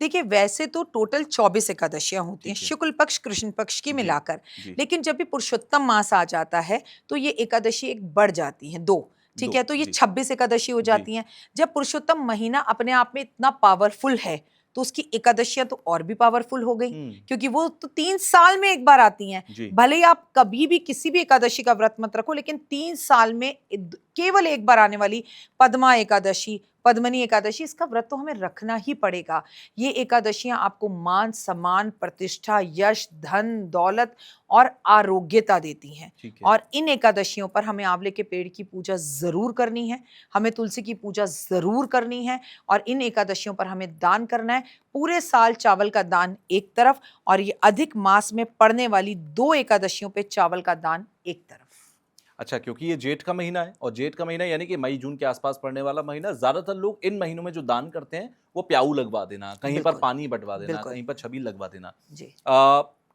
देखिए, वैसे तो टोटल 24 एकादशियां होती हैं, ठीक है। शुक्ल पक्ष कृष्ण पक्ष की जी। मिलाकर। जी। लेकिन जब भी पुरुषोत्तम मास आ जाता है तो ये एकादशी एक बढ़ जाती हैं, 2। ठीक 2। है, तो ये जी। 26 एकादशी हो जी। जाती हैं। जब पुरुषोत्तम महीना अपने आप में इतना पावरफुल है तो उसकी एकादशियां तो और भी पावरफुल हो गई, क्योंकि वो तो 3 साल में एक बार आती हैं। जी। भले ही आप कभी भी किसी भी एकादशी का व्रत मत रखो, लेकिन 3 साल में केवल एक बार आने वाली पद्मा एकादशी, पद्मनी एकादशी, इसका व्रत तो हमें रखना ही पड़ेगा। ये एकादशियां आपको मान सम्मान, प्रतिष्ठा, यश, धन, दौलत और आरोग्यता देती हैं। ठीक है। और इन एकादशियों पर हमें आंवले के पेड़ की पूजा जरूर करनी है, हमें तुलसी की पूजा जरूर करनी है, और इन एकादशियों पर हमें दान करना है। पूरे साल चावल का दान एक तरफ, और ये अधिक मास में पड़ने वाली 2 एकादशियों पे चावल का दान एक तरफ। अच्छा, क्योंकि ये जेठ का महीना है, और जेठ का महीना यानी कि मई जून के आसपास पड़ने वाला महीना, ज्यादातर लोग इन महीनों में जो दान करते हैं वो प्याऊ लगवा देना, कहीं पर बिल्कुल, पानी बंटवा देना, बिल्कुल। कहीं पर छबील लगवा देना। जी।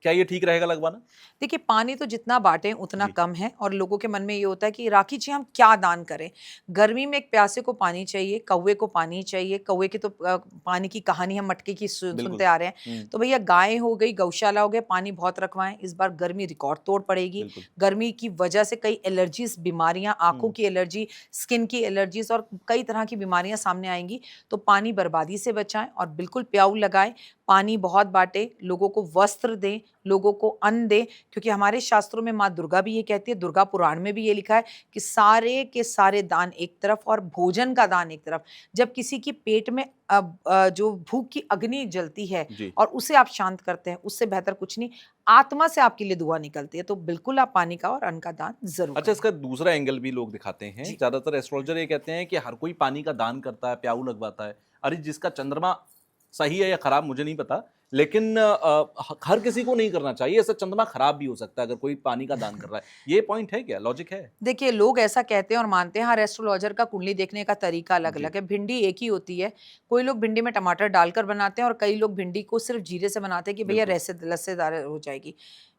क्या ये ठीक रहेगा लगवाना? देखिए, पानी तो जितना बांटें उतना जी। कम है, और लोगों के मन में ये होता है कि राखी जी हम क्या दान करें? गर्मी में एक प्यासे को पानी चाहिए, कौवे को पानी चाहिए। कौवे की तो पानी की कहानी हम मटके की बिल्कुल। सुनते आ रहे हैं। तो भैया, गाय हो गई, गौशाला हो गया, पानी बहुत रखवाएं। इस बार गर्मी रिकॉर्ड तोड़ पड़ेगी। बिल्कुल। गर्मी की वजह से कई एलर्जीज, बीमारियां, आंखों की एलर्जी, स्किन की एलर्जीज और कई तरह की बीमारियां सामने आएंगी। तो पानी बर्बादी से बचाएं और बिल्कुल प्याऊ लगाएं। पानी बहुत बांटे, लोगों को वस्त्र दें, लोगों को अन्न दें, क्योंकि हमारे शास्त्रों में माँ दुर्गा भी ये कहती है, दुर्गा पुराण में भी ये लिखा है कि सारे के सारे दान एक तरफ और भोजन का दान एक तरफ। जब किसी की पेट में जो भूख की अग्नि जलती है जी। और उसे आप शांत करते हैं, उससे बेहतर कुछ नहीं। आत्मा से आपके लिए दुआ निकलती है। तो बिल्कुल आप पानी का और अन्न का दान जरूर अच्छा, करें। इसका दूसरा एंगल भी लोग दिखाते हैं। जी। ज्यादातर एस्ट्रोलॉजर ये कहते हैं कि हर कोई पानी का दान करता है, प्याऊ लगवाता है। अरे, जिसका चंद्रमा सही है या खराब मुझे नहीं पता, लेकिन हर किसी को नहीं करना चाहिए। ऐसा चंद्रमा खराब भी हो सकता है अगर कोई पानी का दान कर रहा है। ये पॉइंट है क्या, लॉजिक है? देखिए, लोग ऐसा कहते हैं और मानते हैं। हर एस्ट्रोलॉजर का कुंडली देखने का तरीका अलग जी। अलग है। भिंडी एक ही होती है। कोई लोग भिंडी में टमाटर डालकर बनाते हैं और कई लोग भिंडी को सिर्फ जीरे से बनाते हैं कि भैया बिल्कुल। लस्सेदार हो जाएगी।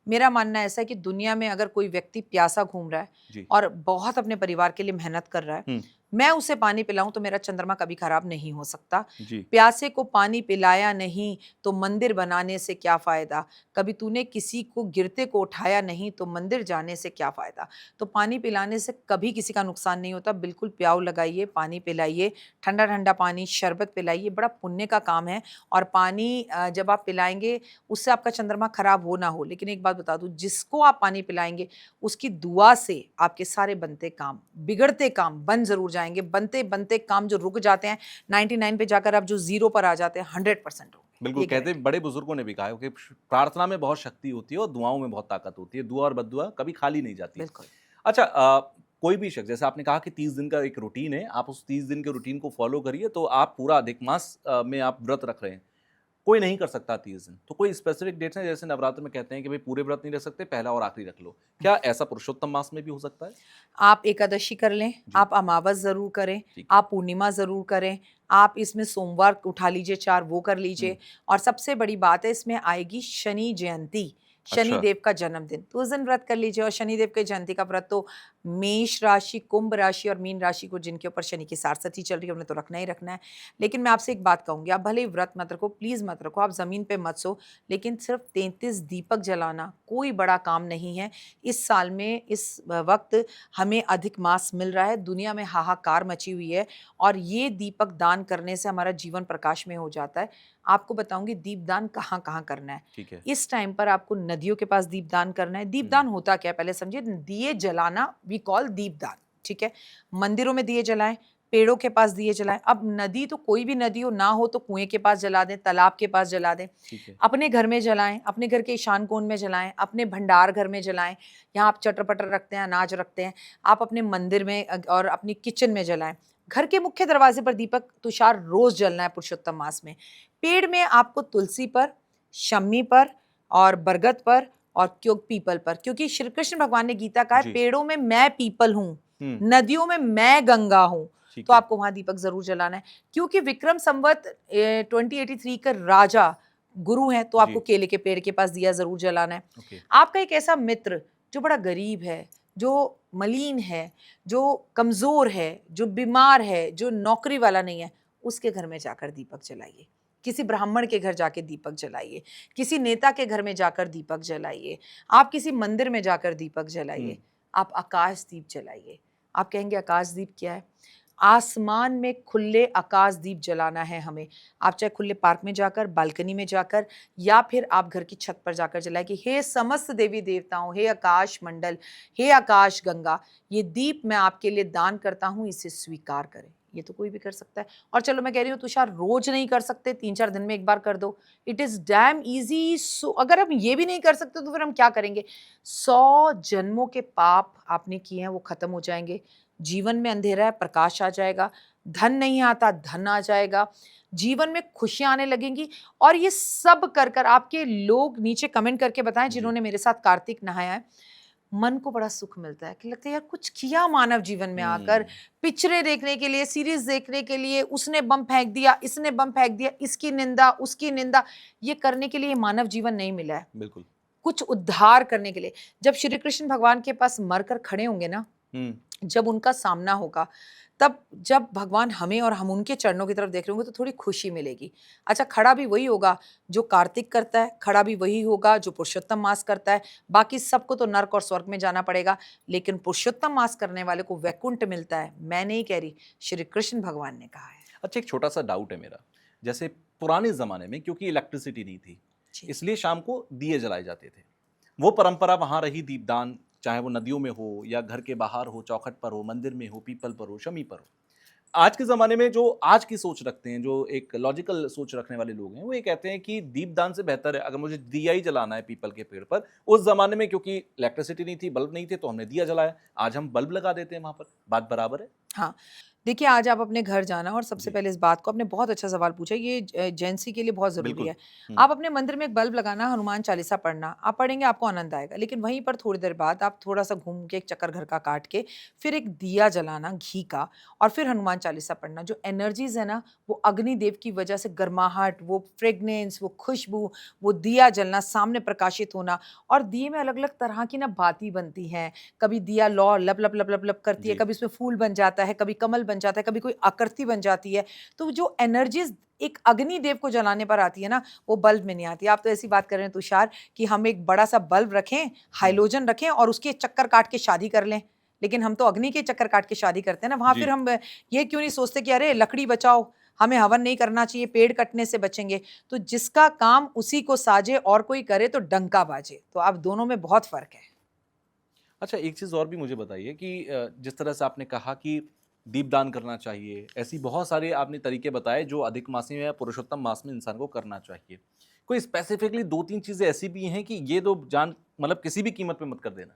मेरा मानना ऐसा है कि दुनिया में अगर कोई व्यक्ति प्यासा घूम रहा है जी। और बहुत अपने परिवार के लिए मेहनत कर रहा है, मैं उसे पानी पिलाऊं तो मेरा चंद्रमा कभी खराब नहीं हो सकता। जी। प्यासे को पानी पिलाया नहीं तो मंदिर बनाने से क्या फायदा? कभी तूने किसी को गिरते को उठाया नहीं तो मंदिर जाने से क्या फायदा? तो पानी पिलाने से कभी किसी का नुकसान नहीं होता। बिल्कुल प्याऊ लगाइए, पानी पिलाइए, ठंडा ठंडा पानी, शरबत पिलाइए, बड़ा पुण्य का काम है। और पानी जब आप पिलाएंगे, उससे आपका चंद्रमा खराब हो ना हो, लेकिन एक बात बता दूं, जिसको आप पानी पिलाएंगे उसकी दुआ से आपके सारे बनते काम, बिगड़ते काम बन जरूर जाएंगे। बनते बनते काम जो रुक जाते हैं 99 पे जाकर आप जो 0 पर आ जाते हैं, 100% होंगे। बिल्कुल, ये कहते गारंटी। हैं, बड़े बुजुर्गों ने भी कहा है कि प्रार्थना में बहुत शक्ति होती है और दुआओं में बहुत ताकत होती है। दुआ और बद्दुआ कभी खाली नहीं जाती। बिल्कुल। अच्छा, कोई भी शख्स, जैसे आपने कहा कि 30 दिन का एक रूटीन है, आप उस 30 दिन के रूटीन को फॉलो करिए तो आप पूरा अधिक मास में आप व्रत रख रहे हैं। कोई नहीं कर सकता 30 दिन, तो कोई स्पेसिफिक डेट्स हैं? जैसे नवरात्र में कहते हैं कि भाई पूरे व्रत नहीं रख सकते, पहला और आखिरी रख लो। क्या ऐसा पुरुषोत्तम मास में भी हो सकता है? आप एकादशी कर लें, जी। आप अमावस जरूर करें, ठीक है। आप पूर्णिमा जरूर करें, आप इसमें सोमवार उठा लीजिए 4, वो कर लीजिए। और सबसे बड़ी बात है, इसमें आएगी शनि जयंती। शनिदेव का जन्मदिन, तो उस दिन व्रत कर लीजिए। और शनिदेव के जयंती का व्रत तो मेष राशि, कुंभ राशि और मीन राशि को जिनके ऊपर शनि की सारसती चल रही है उन्हें तो रखना ही रखना है। लेकिन मैं आपसे एक बात कहूंगी, आप भले ही व्रत मत रखो, प्लीज मत रखो, आप जमीन पे मत सो, लेकिन सिर्फ 33 दीपक जलाना कोई बड़ा काम नहीं है। इस साल में इस वक्त हमें अधिक मास मिल रहा है, दुनिया में हाहाकार मची हुई है और ये दीपक दान करने से हमारा जीवन प्रकाश में हो जाता है। आपको बताऊंगी दीपदान कहाँ कहाँ करना है। ठीक है। इस टाइम पर आपको नदियों के पास दीपदान करना है। दीपदान होता क्या है पहले समझिए। दिए जलाना वी कॉल दीपदान, ठीक है। मंदिरों में दिए जलाएं, पेड़ों के पास दिए जलाएं। अब नदी तो कोई भी नदी हो, ना हो तो कुएं के पास जला दें, तालाब के पास जला दें, ठीक है। अपने घर में जलाएं, अपने घर के ईशान कोण में जलाएं, अपने भंडार घर में जलाएं, यहाँ आप चटर पटर रखते हैं, अनाज रखते हैं, आप अपने मंदिर में और अपनी किचन में जलाएं। घर के मुख्य दरवाजे पर दीपक तुषार रोज जलना है पुरुषोत्तम मास में। पेड़ में आपको तुलसी पर, शम्मी पर और बरगद पर और क्यों पीपल पर, क्योंकि श्री कृष्ण भगवान ने गीता कहा है पेड़ों में मैं पीपल हूँ, नदियों में मैं गंगा हूँ, तो आपको वहां दीपक जरूर जलाना है। क्योंकि विक्रम संवत 2083 का राजा गुरु है, तो आपको केले के पेड़ के पास दिया जरूर जलाना है। आपका एक ऐसा मित्र जो बड़ा गरीब है, जो मलिन है, जो कमजोर है, जो बीमार है, जो नौकरी वाला नहीं है, उसके घर में जाकर दीपक जलाइए। किसी ब्राह्मण के घर जाके दीपक जलाइए, किसी नेता के घर में जाकर दीपक जलाइए, आप किसी मंदिर में जाकर दीपक जलाइए, आप आकाश दीप जलाइए। आप कहेंगे आकाश दीप क्या है? आसमान में खुले आकाश दीप जलाना है हमें। आप चाहे खुले पार्क में जाकर, बालकनी में जाकर या फिर आप घर की छत पर जाकर जलाएं कि हे समस्त देवी देवताओं, हे आकाश मंडल, हे आकाश गंगा, ये दीप मैं आपके लिए दान करता हूं, इसे स्वीकार करें। ये तो कोई भी कर सकता है। और चलो मैं कह रही हूँ तुषार रोज नहीं कर सकते, 3-4 दिन में एक बार कर दो, इट इज डैम इजी। सो अगर हम ये भी नहीं कर सकते तो फिर हम क्या करेंगे? 100 जन्मों के पाप आपने किए हैं वो खत्म हो जाएंगे। जीवन में अंधेरा है, प्रकाश आ जाएगा। धन नहीं आता, धन आ जाएगा। जीवन में खुशियां आने लगेंगी। और ये सब कर कर आपके लोग नीचे कमेंट करके बताएं जिन्होंने मेरे साथ कार्तिक नहाया है, मन को बड़ा सुख मिलता है कि लगता है यार कुछ किया मानव जीवन में आकर। पिक्चरें देखने के लिए, सीरीज देखने के लिए, उसने बम फेंक दिया, इसने बम फेंक दिया, इसकी निंदा, उसकी निंदा, ये करने के लिए मानव जीवन नहीं मिला है। बिल्कुल। कुछ उद्धार करने के लिए जब श्री कृष्ण भगवान के पास मरकर खड़े होंगे ना, जब उनका सामना होगा, तब जब भगवान हमें और हम उनके चरणों की तरफ देख रहे होंगे तो थोड़ी खुशी मिलेगी। अच्छा, खड़ा भी वही होगा जो कार्तिक करता है, खड़ा भी वही होगा जो पुरुषोत्तम मास करता है। बाकी सबको तो नर्क और स्वर्ग में जाना पड़ेगा, लेकिन पुरुषोत्तम मास करने वाले को वैकुंठ मिलता है। मैं नहीं कह रही, श्री कृष्ण भगवान ने कहा है। अच्छा, एक छोटा सा डाउट है मेरा, जैसे पुराने जमाने में क्योंकि इलेक्ट्रिसिटी नहीं थी, इसलिए शाम को दिए जलाए जाते थे, वो परंपरा वहां रही, दीपदान, चाहे वो नदियों में हो या घर के बाहर हो, चौखट पर हो, मंदिर में हो, पीपल पर हो, शमी पर हो। आज के ज़माने में जो आज की सोच रखते हैं, जो एक लॉजिकल सोच रखने वाले लोग हैं, वो ये कहते हैं कि दीपदान से बेहतर है अगर मुझे दिया ही जलाना है पीपल के पेड़ पर। उस ज़माने में क्योंकि इलेक्ट्रिसिटी नहीं थी, बल्ब नहीं थे, तो हमने दिया जलाया, आज हम बल्ब लगा देते हैं वहाँ पर। बात बराबर है? हाँ, देखिए आज आप अपने घर जाना, और सबसे पहले इस बात को, आपने बहुत अच्छा सवाल पूछा, ये जेंसी के लिए बहुत ज़रूरी है। आप अपने मंदिर में एक बल्ब लगाना, हनुमान चालीसा पढ़ना, आप पढ़ेंगे आपको आनंद आएगा। लेकिन वहीं पर थोड़ी देर बाद आप थोड़ा सा घूम के, एक चक्कर घर का काट के, फिर एक दिया जलाना घी का, और फिर हनुमान चालीसा पढ़ना। जो एनर्जीज है ना, वो अग्निदेव की वजह से गर्माहट, वो फ्रेगनेंस, वो खुशबू, वो दिया जलना, सामने प्रकाशित होना। और दिए में अलग अलग तरह की ना बाती बनती हैं। कभी दिया लौ लब लब लब लब लब करती है, कभी उसमें फूल बन जाता है, कभी कमल बन जाता है, कभी कोई आकृति बन जाती है। तो जो एनर्जीज एक अग्निदेव को जलाने पर आती है ना, वो बल्ब में नहीं आती। आप तो ऐसी बात कर रहे हैं तुषार कि हम एक बड़ा सा बल्ब रखें, हाइलोजन रखें और उसके चक्कर काट के शादी कर लें। लेकिन हम तो अग्नि के चक्कर काट के शादी करते हैं ना। वहां फिर हम ये क्यों नहीं सोचते कि अरे लकड़ी बचाओ, हमें हवन नहीं करना चाहिए, पेड़ कटने से बचेंगे। तो जिसका काम उसी को साजे और कोई करे तो डंका बाजे। तो अब दोनों में बहुत फर्क है। अच्छा, एक चीज़ और भी मुझे बताइए कि जिस तरह से आपने कहा कि दीपदान करना चाहिए, ऐसी बहुत सारे आपने तरीके बताए जो अधिक मास में या पुरुषोत्तम मास में इंसान को करना चाहिए। कोई स्पेसिफिकली 2-3 चीज़ें ऐसी भी हैं कि ये तो जान मतलब किसी भी कीमत पे मत कर देना?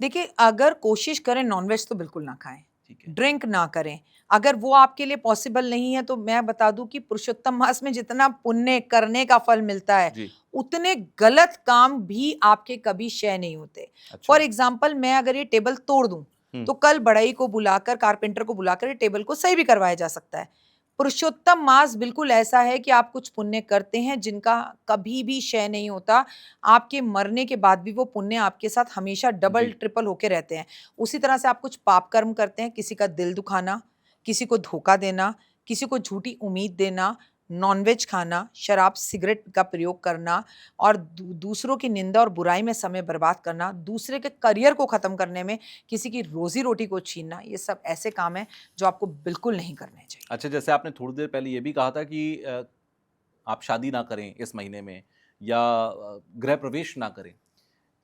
देखिए, अगर कोशिश करें नॉनवेज तो बिल्कुल ना खाएं, ठीक है। ड्रिंक ना करें। अगर वो आपके लिए पॉसिबल नहीं है तो मैं बता दूं कि पुरुषोत्तम मास में जितना पुण्य करने का फल मिलता है, उतने गलत काम भी आपके कभी क्षय नहीं होते। फॉर एग्जाम्पल, मैं अगर ये टेबल तोड़ दूं तो कल बढ़ई को बुलाकर, कारपेंटर को बुलाकर ये टेबल को सही भी करवाया जा सकता है। पुरुषोत्तम मास बिल्कुल ऐसा है कि आप कुछ पुण्य करते हैं जिनका कभी भी क्षय नहीं होता। आपके मरने के बाद भी वो पुण्य आपके साथ हमेशा डबल जी। ट्रिपल होके रहते हैं। उसी तरह से आप कुछ पाप कर्म करते हैं, किसी का दिल दुखाना, किसी को धोखा देना, किसी को झूठी उम्मीद देना, नॉनवेज खाना, शराब, सिगरेट का प्रयोग करना और दूसरों की निंदा और बुराई में समय बर्बाद करना, दूसरे के करियर को ख़त्म करने में किसी की रोज़ी-रोटी को छीनना, ये सब ऐसे काम हैं जो आपको बिल्कुल नहीं करने चाहिए। अच्छा, जैसे आपने थोड़ी देर पहले ये भी कहा था कि आप शादी ना करें इस महीने में या गृह प्रवेश ना करें।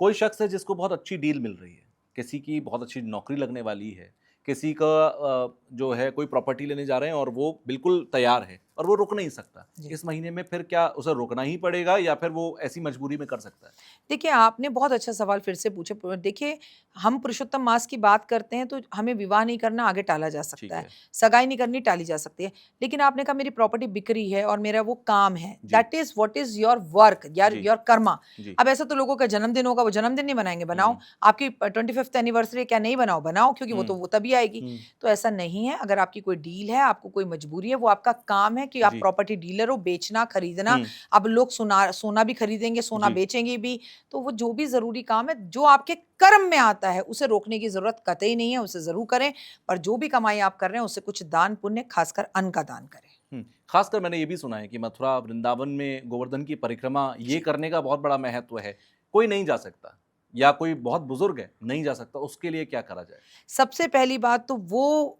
कोई शख्स है जिसको बहुत अच्छी डील मिल रही है, किसी की बहुत अच्छी नौकरी लगने वाली है, किसी का जो है कोई प्रॉपर्टी लेने जा रहे हैं और वो बिल्कुल तैयार है और वो रुक नहीं सकता। जी। इस महीने में फिर क्या उसे रुकना ही पड़ेगा या फिर वो ऐसी मजबूरी में कर सकता है? देखिए, आपने बहुत अच्छा सवाल फिर से पूछा। देखिए, हम पुरुषोत्तम मास की बात करते हैं तो हमें विवाह नहीं करना आगे टाला जा सकता ठीक है, है। सगाई नहीं करनी टाली जा सकती है। लेकिन आपने कहा मेरी प्रॉपर्टी बिक रही है और मेरा वो काम है, जी, that is what is your work, जी, योर कर्मा। जी। अब ऐसा तो लोगों का जन्मदिन होगा, वो जन्मदिन नहीं मनाएँगे, बनाओ। हुँ, आपकी 25th एनिवर्सरी है, क्या नहीं बनाओ? बनाओ, क्योंकि हुँ, वो तभी आएगी। हुँ। तो ऐसा नहीं है, अगर आपकी कोई डील है, आपको कोई मजबूरी है, वो आपका काम है कि आप जी, प्रॉपर्टी डीलर हो, बेचना, खरीदना। हुँ, अब लोग सोना भी खरीदेंगे, सोना जी, बेचेंगे भी। तो वो जो भी ज़रूरी काम है, जो आपके कर्म में आता है, उसे रोकने की ज़रूरत कतई नहीं है, उसे ज़रूर करें। पर जो भी कमाई आप कर रहे हैं, उससे कुछ दान पुण्य, खासकर अन्न का दान करें। हुँ। ख़ासकर मैंने ये भी सुना है कि मथुरा, वृंदावन में गोवर्धन की परिक्रमा ये जी। करने का बहुत बड़ा महत्व है। कोई नहीं जा सकता या कोई बहुत बुज़ुर्ग है, नहीं जा सकता, उसके लिए क्या करा जाए? सबसे पहली बात तो वो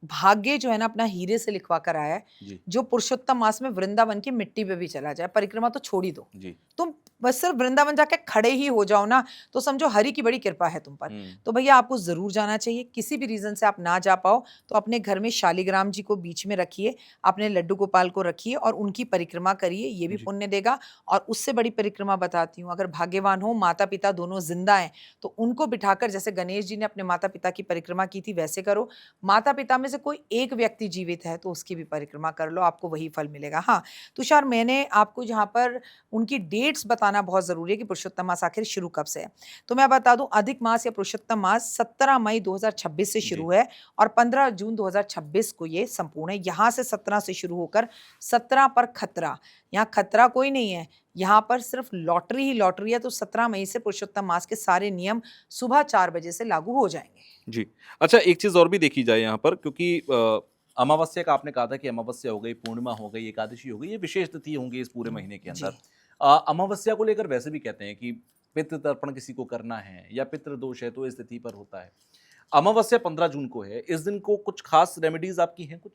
भाग्य जो है ना अपना हीरे से लिखवा कर आया है, जी, जो पुरुषोत्तम मास में वृंदावन की मिट्टी पे भी चला जाए, परिक्रमा तो छोड़ ही दो। जी। तुम बस सिर्फ वृंदावन जाके खड़े ही हो जाओ ना, तो समझो हरि की बड़ी कृपा है तुम पर। हुँ, तो भैया आपको ज़रूर जाना चाहिए, किसी भी रीज़न से आप ना जा पाओ, तो अपने घर में शालिग्राम जी को बीच में रखिए, अपने लड्डू गोपाल को रखिए और उनकी परिक्रमा करिए, ये भी जी, पुण्य देगा। और उससे बड़ी परिक्रमा बताती हूँ, अगर भाग्यवान हो, माता-पिता दोनों ज़िंदा हैं, तो उनको बिठाकर जैसे गणेश जी ने अपने माता-पिता की परिक्रमा की थी, वैसे करो। माता-पिता में से कोई एक व्यक्ति जीवित है, तो उसकी भी परिक्रमा कर लो, आपको वही फल मिलेगा। हाँ, तुषार, मैंने आपको जहाँ पर उनकी डेट्स बताना बहुत ज़रूरी है कि पुरुषोत्तम मास आखिर शुरू कब से है। तो मैं बता दूँ, अधिक मास या पुरुषोत्तम मास 17 मई 2026 से शुरू जी, है और 15 जून 2026 को ये संपूर्ण है। यहाँ से 17 से शुरू होकर 17 पर खतरा, यहाँ खतरा कोई नहीं है, यहाँ पर सिर्फ लॉटरी ही लॉटरी है। तो 17 मई से पुरुषोत्तम मास के सारे नियम सुबह 4 बजे से लागू हो जाएँगे। जी। अच्छा, एक चीज़ और भी देखी जाए यहाँ पर क्योंकि अमावस्या का आपने कहा था कि अमावस्या हो गई, पूर्णिमा हो गई, एकादशी हो गई, ये विशेष तिथि होंगी इस पूरे महीने के अंदर। जी। अमावस्या को लेकर वैसे भी कहते हैं कि पितृ तर्पण किसी को करना है या पितृ दोष है तो इस तिथि पर होता है। अमावस्या 15 जून को है, इस दिन को कुछ खास रेमेडीज़ आपकी हैं कुछ?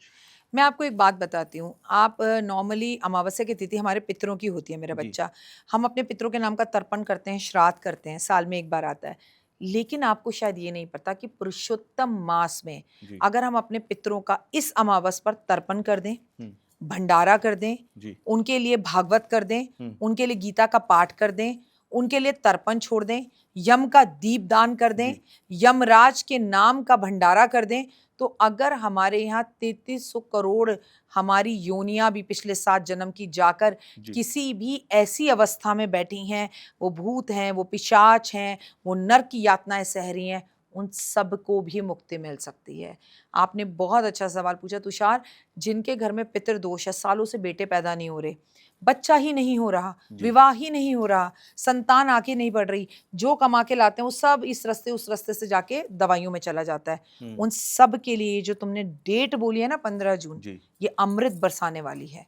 मैं आपको एक बात बताती हूँ, आप नॉर्मली अमावस्या की तिथि हमारे पितरों की होती है मेरा जी, बच्चा। हम अपने पितरों के नाम का तर्पण करते हैं, श्राद्ध करते हैं, साल में 1 बार आता है। लेकिन आपको शायद ये नहीं पता कि पुरुषोत्तम मास में जी, अगर हम अपने पितरों का इस अमावस पर तर्पण कर दें, हुँ, भंडारा कर दें, जी, उनके लिए भागवत कर दें, हुँ, उनके लिए गीता का पाठ कर दें, उनके लिए तर्पण छोड़ दें, यम का दीपदान कर दें, जी, यमराज के नाम का भंडारा कर दें, तो अगर हमारे यहाँ 3300 करोड़ हमारी योनियाँ भी पिछले 7 जन्म की जाकर जी, किसी भी ऐसी अवस्था में बैठी हैं, वो भूत हैं, वो पिशाच हैं, वो नर्क की यातनाएँ सह रही हैं, उन सबको भी मुक्ति मिल सकती है। आपने बहुत अच्छा सवाल पूछा तुषार, जिनके घर में पितृदोष है, सालों से बेटे पैदा नहीं हो रहे, बच्चा ही नहीं हो रहा, जी, विवाह ही नहीं हो रहा, संतान आगे नहीं बढ़ रही, जो कमा के लाते हैं वो सब इस रास्ते उस रास्ते से जाके दवाइयों में चला जाता है। हुँ, उन सब के लिए जो तुमने डेट बोली है ना 15 जून, जी, ये अमृत बरसाने वाली है।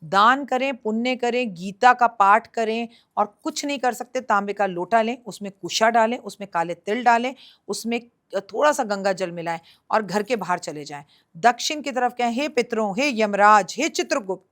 दान करें, पुण्य करें, गीता का पाठ करें और कुछ नहीं कर सकते, तांबे का लोटा लें, उसमें कुशा डालें, उसमें काले तिल डालें, उसमें थोड़ा-सा गंगा जल मिलाएँ और घर के बाहर चले जाएँ। दक्षिण की तरफ कहें, हे पितरों, हे यमराज, हे चित्रगुप्त,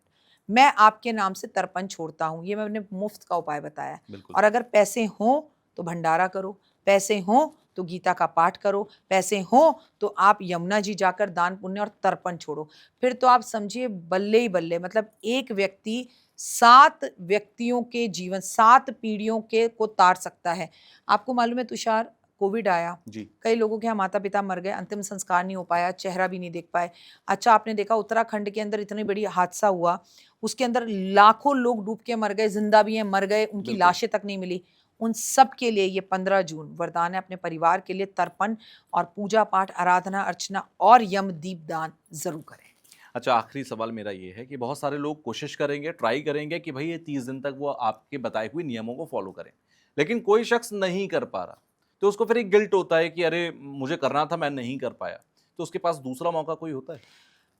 मैं आपके नाम से तर्पण छोड़ता हूँ। ये मैंने मुफ्त का उपाय बताया है। बिल्कुल। और अगर पैसे हों, तो भंडारा करो, पैसे हों, तो गीता का पाठ करो, पैसे हों, तो आप यमुना जी जाकर दान पुण्य और तर्पण छोड़ो। फिर तो आप समझिए बल्ले ही बल्ले, मतलब एक व्यक्ति 7 व्यक्तियों के जीवन, 7 पीढ़ियों के को तार सकता है। आपको मालूम है तुषार, कोविड आया, जी, कई लोगों के यहाँ माता-पिता मर गए, अंतिम संस्कार नहीं हो पाया, चेहरा भी नहीं देख पाए। अच्छा, आपने देखा उत्तराखंड के अंदर इतनी बड़ी हादसा हुआ, उसके अंदर लाखों लोग डूब के मर गए, ज़िंदा भी हैं, मर गए, उनकी बिल्कुल। लाशें तक नहीं मिली। उन सब के लिए ये 15 जून वरदान है, अपने परिवार के लिए तर्पण और पूजा-पाठ, आराधना, अर्चना और यम दीपदान ज़रूर करें। अच्छा, आखिरी सवाल मेरा ये है कि बहुत सारे लोग कोशिश करेंगे, ट्राई करेंगे कि भाई ये 30 दिन तक वो आपके बताए हुए नियमों को फॉलो करें, लेकिन कोई शख्स नहीं कर पा रहा, तो उसको फिर एक गिल्ट होता है कि अरे मुझे करना था, मैं नहीं कर पाया। तो उसके पास दूसरा मौका कोई होता है?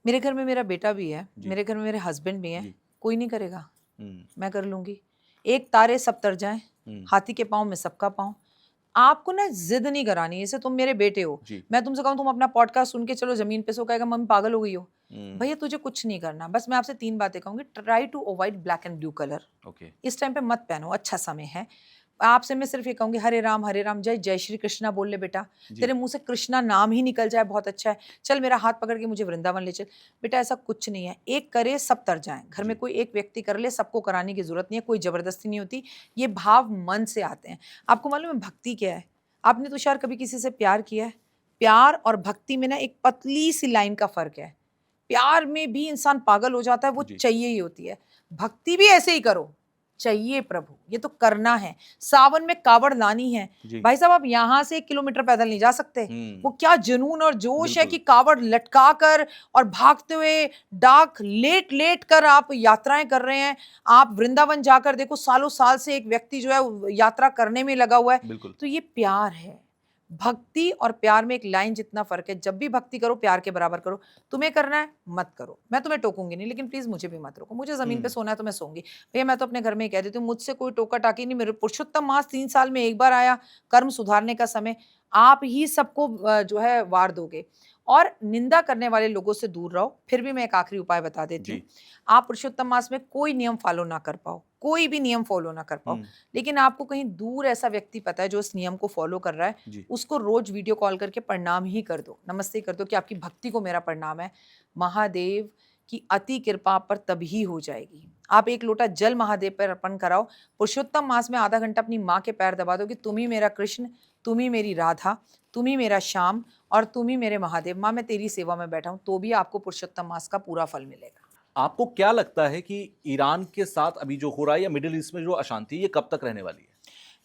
मेरे घर में मेरा बेटा भी है, जी। मेरे घर में मेरे हस्बैंड भी हैं, जी। कोई नहीं करेगा, हुँ, मैं कर लूँगी। एक तारे सब तर जाएँ, हुँ, हाथी के पाँव में सबका पाँव। आपको ना ज़िद नहीं करानी है, जैसे तुम मेरे बेटे हो, जी। मैं तुमसे कहूँ तुम अपना पॉडकास्ट सुन के चलो ज़मीन पे सो, कहेगा मम्मी पागल हो गई हो। हुँ, भैया तुझे कुछ नहीं करना, बस मैं आपसे 3 बातें कहूँगी, try to avoid black and blue colour. Okay. इस टाइम पे मत पहनो, अच्छा समय है। आपसे मैं सिर्फ़ ये कहूँगी हरे राम, जय जय श्री कृष्णा बोल ले बेटा। जी। तेरे मुँह से कृष्णा नाम ही निकल जाए बहुत अच्छा है। चल मेरा हाथ पकड़ के मुझे वृंदावन ले चल। बेटा ऐसा कुछ नहीं है, एक करे सब तर जाएँ। घर में जी। कोई एक व्यक्ति कर ले, सबको कराने की ज़रूरत नहीं है, कोई ज़बरदस्ती नहीं होती। ये भाव मन से आते हैं। आपको मालूम है भक्ति क्या है? आपने तुषार कभी किसी से प्यार किया है? प्यार और भक्ति में ना एक पतली-सी लाइन का फ़र्क है। प्यार में भी इंसान पागल हो जाता है, वो जी। चाहिए ही होती है। भक्ति भी ऐसे ही करो, चाहिए प्रभु, ये तो करना है। सावन में कावड़ लानी है। जी। भाई साहब आप यहाँ से 1 किलोमीटर पैदल नहीं जा सकते। हुँ, वो क्या जुनून और जोश है बिल्कुल। कि कावड़ लटका कर और भागते हुए डाक लेट-लेट कर आप यात्राएँ कर रहे हैं। आप वृंदावन जाकर देखो सालों साल से एक व्यक्ति जो है यात्रा करने में लगा हुआ है। बिल्कुल। तो ये प्यार है। भक्ति और प्यार में एक लाइन जितना फ़र्क है। जब भी भक्ति करो प्यार के बराबर करो। तुम्हें करना है मत करो। मैं तुम्हें टोकूँगी नहीं, लेकिन प्लीज़ मुझे भी मत रोको। मुझे ज़मीन पे हुँ, सोना है तो मैं सोऊँगी। भैया मैं तो अपने घर में ही कह देती हूँ, मुझसे कोई टोका-टाकी नहीं। मेरे पुरुषोत्तम मास 3 साल में 1 बार आया, कर्म सुधारने का समय। आप ही सबको जो है वार दोगे। और निंदा करने वाले लोगों से दूर रहो। फिर भी मैं एक आखिरी उपाय बता देती हूँ। जी। आप पुरुषोत्तम मास में कोई नियम फ़ॉलो ना कर पाओ, कोई भी नियम फ़ॉलो ना कर पाओ, हुँ, लेकिन आपको कहीं दूर ऐसा व्यक्ति पता है जो इस नियम को फ़ॉलो कर रहा है, जी। उसको रोज़ वीडियो कॉल करके प्रणाम ही कर दो, नमस्ते कर दो कि आपकी भक्ति को मेरा प्रणाम है। महादेव की अति कृपा आप पर तभी हो जाएगी। आप 1 लोटा जल महादेव पर अर्पण कराओ। पुरुषोत्तम मास में आधा घंटा अपनी माँ के पैर दबा दो कि तुम ही मेरा कृष्ण, तुम ही मेरी राधा, तुम ही मेरा श्याम और तुम ही मेरे महादेव। माँ मैं तेरी सेवा में बैठा हूँ, तो भी आपको पुरुषोत्तम मास का पूरा फल मिलेगा। आपको क्या लगता है कि ईरान के साथ अभी जो हो रहा है या मिडल ईस्ट में जो अशांति है, ये कब तक रहने वाली है?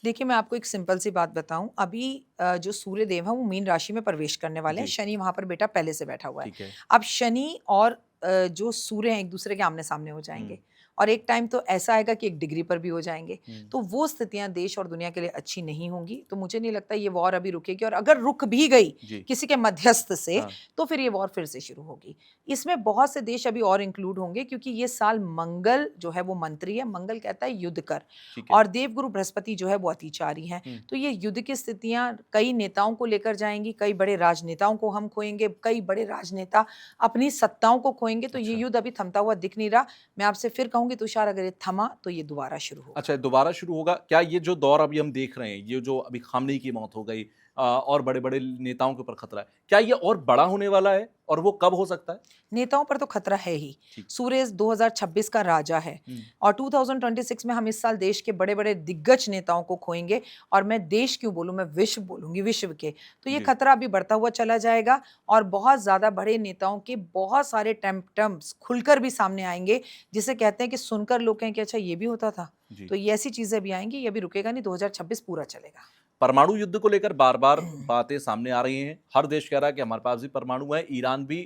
देखिए, मैं आपको एक सिंपल सी बात बताऊँ, अभी जो सूर्य देव हैं वो मीन राशि में प्रवेश करने वाले हैं, जी। शनि वहाँ पर बेटा पहले से बैठा हुआ है। ठीक है। अब शनि और जो सूर्य हैं एक-दूसरे के आमने-सामने हो हुँ, जाएँगे और एक टाइम तो ऐसा आएगा कि 1 डिग्री पर भी हो जाएँगे। हुँ, तो वो स्थितियाँ देश और दुनिया के लिए अच्छी नहीं होंगी, तो मुझे नहीं लगता ये वॉर अभी रुकेगी और अगर रुक भी गई जी। किसी के मध्यस्थ से, हाँ, तो फिर ये वॉर फिर से शुरू होगी। इसमें बहुत से देश अभी और इंक्लूड होंगे क्योंकि ये साल मंगल जो है वो मंत्री है, मंगल कहता है युद्ध कर ठीक है। और देवगुरु बृहस्पति जो है वो अतिचारी हैं। हुँ, तो ये युद्ध की स्थितियाँ कई नेताओं को लेकर जाएँगी, कई बड़े राजनेताओं को हम खोएँगे, कई बड़े राजनेता अपनी सत्ताओं को खोएँगे, तो ये अच्छा। युद्ध अभी थमता हुआ दिख नहीं रहा। मैं आपसे फिर कहूँगी तुषार अगर ये थमा तो ये दोबारा शुरू होगा। अच्छा, दोबारा शुरू होगा। क्या ये जो दौर अभी हम देख रहे हैं, ये जो अभी खामनेई की मौत हो गई और बड़े-बड़े नेताओं के ऊपर खतरा है, क्या ये और बड़ा होने वाला है और वो कब हो सकता है? नेताओं पर तो खतरा है ही। ठीक। सूर्य 2026 का राजा है हुँ, और 2026 में हम इस साल देश के बड़े-बड़े दिग्गज नेताओं को खोएँगे और मैं देश क्यों बोलूँ, मैं विश्व बोलूँगी, विश्व के। तो ये जी। खतरा अभी बढ़ता हुआ चला जाएगा और बहुत ज़्यादा बड़े नेताओं के बहुत सारे टेम्पटम्स खुलकर भी सामने आएँगे, जिसे कहते हैं कि सुनकर लोग कहें कि अच्छा ये भी होता था। जी। तो ये ऐसी चीज़ें भी आएँगी, ये अभी रुकेगा नहीं, 2026 पूरा चलेगा। परमाणु युद्ध को लेकर बार-बार बातें सामने आ रही हैं। हर देश कह रहा है कि हमारे पास भी परमाणु है। ईरान भी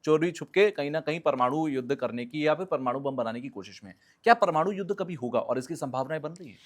चोरी-छुपके कहीं न कहीं परमाणु युद्ध करने की या फिर परमाणु बम बनाने की कोशिश में है। क्या परमाणु युद्ध कभी होगा और इसकी संभावनाएँ बन रही हैं?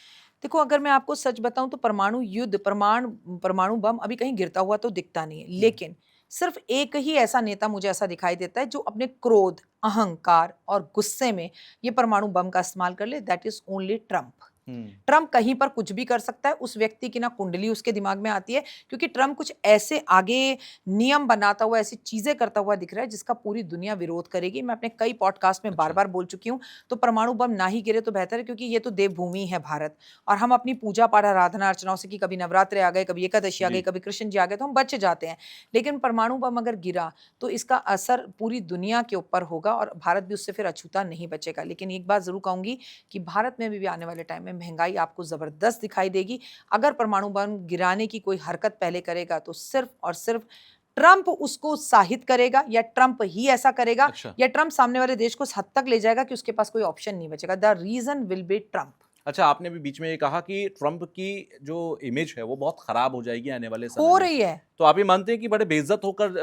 देखो, अगर मैं आपको सच बताऊँ तो परमाणु युद्ध, परमाणु बम अभी कहीं गिरता हुआ तो दिखता नहीं है। हुँ, लेकिन सिर्फ़ एक ही ऐसा नेता मुझे ऐसा दिखाई देता है जो अपने क्रोध, अहंकार और गुस्से में ये परमाणु बम का इस्तेमाल कर ले, that is only Trump. Hmm, Trump कहीं पर कुछ भी कर सकता है, उस व्यक्ति की ना कुंडली उसके दिमाग में आती है क्योंकि ट्रम्प कुछ ऐसे आगे नियम बनाता हुआ, ऐसी चीज़ें करता हुआ दिख रहा है जिसका पूरी दुनिया विरोध करेगी। मैं अपने कई पॉडकास्ट में अच्छा। बार-बार बोल चुकी हूँ, तो परमाणु बम ना ही गिरे तो बेहतर है क्योंकि ये तो देवभूमि है भारत और हम अपनी पूजा-पाठ, आराधना-अर्चनाओं से कि कभी नवरात्रे आ गए, कभी एकादशी आ गई, जी, कभी कृष्ण जी आ गए, तो हम बच जाते हैं। लेकिन परमाणु बम अगर गिरा, तो इसका असर पूरी दुनिया के ऊपर होगा और भारत भी उससे फिर अछूता नहीं बचेगा। लेकिन एक बात ज़रूर कहूँगी कि भारत में भी आने वाले टाइम में महँगाई आपको ज़बरदस्त दिखाई देगी। अगर परमाणु बम गिराने की कोई हरकत पहले करेगा तो सिर्फ़ और सिर्फ़ ट्रम्प उसको उत्साहित करेगा या ट्रम्प ही ऐसा करेगा अच्छा। या ट्रम्प सामने वाले देश को इस हद तक ले जाएगा कि उसके पास कोई ऑप्शन नहीं बचेगा। The reason will be Trump. अच्छा, आपने भी बीच में ये कहा कि ट्रंप की जो इमेज है वो बहुत खराब हो जाएगी आने वाले समय हो में। रही है। तो आप ये मानते हैं कि बड़े बेइज्जत होकर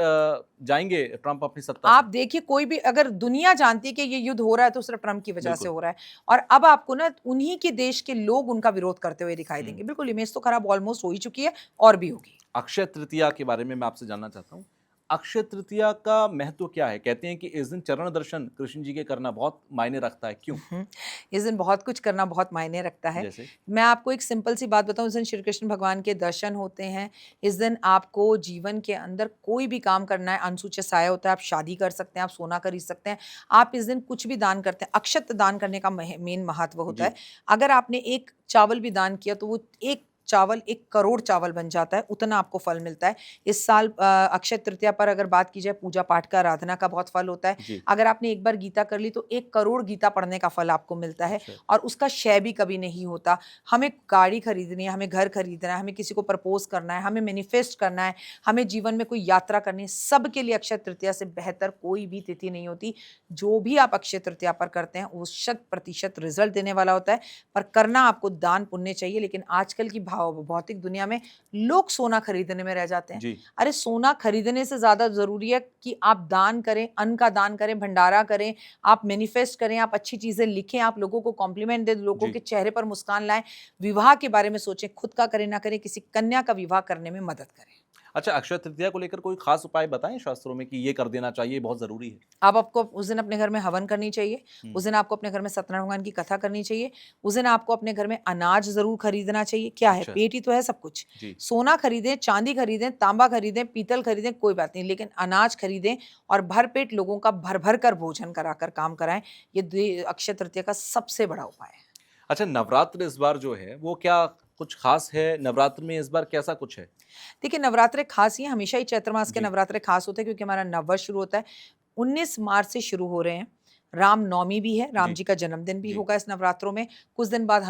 जाएंगे ट्रंप अपनी सत्ता से? आप देखिए, कोई भी अगर दुनिया जानती है कि ये युद्ध हो रहा है तो सिर्फ ट्रंप की वजह से बिल्कुल। हो रहा है। और अब आपको ना उन्हीं के देश के लोग उनका विरोध करते हुए दिखाई हम्म। देंगे। बिल्कुल, इमेज तो खराब ऑलमोस्ट हो ही चुकी है और भी होगी। अक्षय तृतीया के बारे में मैं आपसे जानना चाहता हूँ। अक्षय तृतीया का महत्व क्या है? कहते हैं कि इस दिन चरण दर्शन कृष्ण जी के करना बहुत मायने रखता है, क्यों? इस दिन बहुत कुछ करना बहुत मायने रखता है। जैसे? मैं आपको एक सिंपल सी बात बताऊँ, इस दिन श्री कृष्ण भगवान के दर्शन होते हैं। इस दिन आपको जीवन के अंदर कोई भी काम करना है, अनुसूचित आय होता है, आप शादी कर सकते हैं, आप सोना खरीद सकते हैं। आप इस दिन कुछ भी दान करते हैं, अक्षत दान करने का मेन महत्व होता जी। है। अगर आपने एक चावल भी दान किया तो वो एक चावल 1 करोड़ चावल बन जाता है, उतना आपको फल मिलता है। इस साल अक्षय तृतीया पर अगर बात की जाए, पूजा पाठ का, आराधना का बहुत फल होता है। जी। अगर आपने एक बार गीता कर ली तो 1 करोड़ गीता पढ़ने का फल आपको मिलता है। अच्छा। और उसका क्षय भी कभी नहीं होता। हमें गाड़ी खरीदनी है, हमें घर खरीदना है, हमें किसी को प्रपोज़ करना है, हमें मैनिफेस्ट करना है, हमें जीवन में कोई यात्रा करनी है, सबके लिए अक्षय तृतीया से बेहतर कोई भी तिथि नहीं होती। जो भी आप अक्षय तृतीया पर करते हैं, वो 100% रिज़ल्ट देने वाला होता है। पर करना आपको दान पुण्य चाहिए। लेकिन आजकल की भौतिक दुनिया में लोग सोना खरीदने में रह जाते हैं। जी। अरे, सोना खरीदने से ज़्यादा ज़रूरी है कि आप दान करें, अन्न का दान करें, भंडारा करें, आप मैनिफेस्ट करें, आप अच्छी चीज़ें लिखें, आप लोगों को कॉम्प्लीमेंट दें, लोगों जी। के चेहरे पर मुस्कान लाएँ, विवाह के बारे में सोचें, खुद का करें ना करें, किसी कन्या का विवाह करने में मदद करें। अच्छा, अक्षय तृतीया को लेकर कोई खास उपाय बताएं शास्त्रों में कि ये कर देना चाहिए, बहुत जरूरी है? आपको उस दिन अपने घर में हवन करनी चाहिए, हम्म। उस दिन आपको अपने घर में सत्यनारायण भगवान की कथा करनी चाहिए, उस दिन आपको अपने घर में अनाज ज़रूर खरीदना चाहिए। क्या है, अच्छा। पेट ही तो है सब कुछ। जी। सोना खरीदें, चांदी खरीदें, तांबा खरीदें, पीतल खरीदें, कोई बात नहीं, लेकिन अनाज खरीदें और भरपेट लोगों का भर-भर कर भोजन कराकर काम कराएँ। ये अक्षय तृतीया का सबसे बड़ा उपाय है। अच्छा, नवरात्र इस बार जो है वो क्या कुछ खास है? नवरात्र में इस बार कैसा कुछ है? देखिए, नवरात्रे खास ही हैं, हमेशा ही चैत्र मास के जी। नवरात्रे खास होते हैं क्योंकि हमारा नववर्ष शुरू होता है। 19 मार्च से शुरू हो रहे हैं। रामनवमी भी है, राम जी। जी का जन्मदिन भी जी। होगा इस नवरात्रों में। कुछ दिन बाद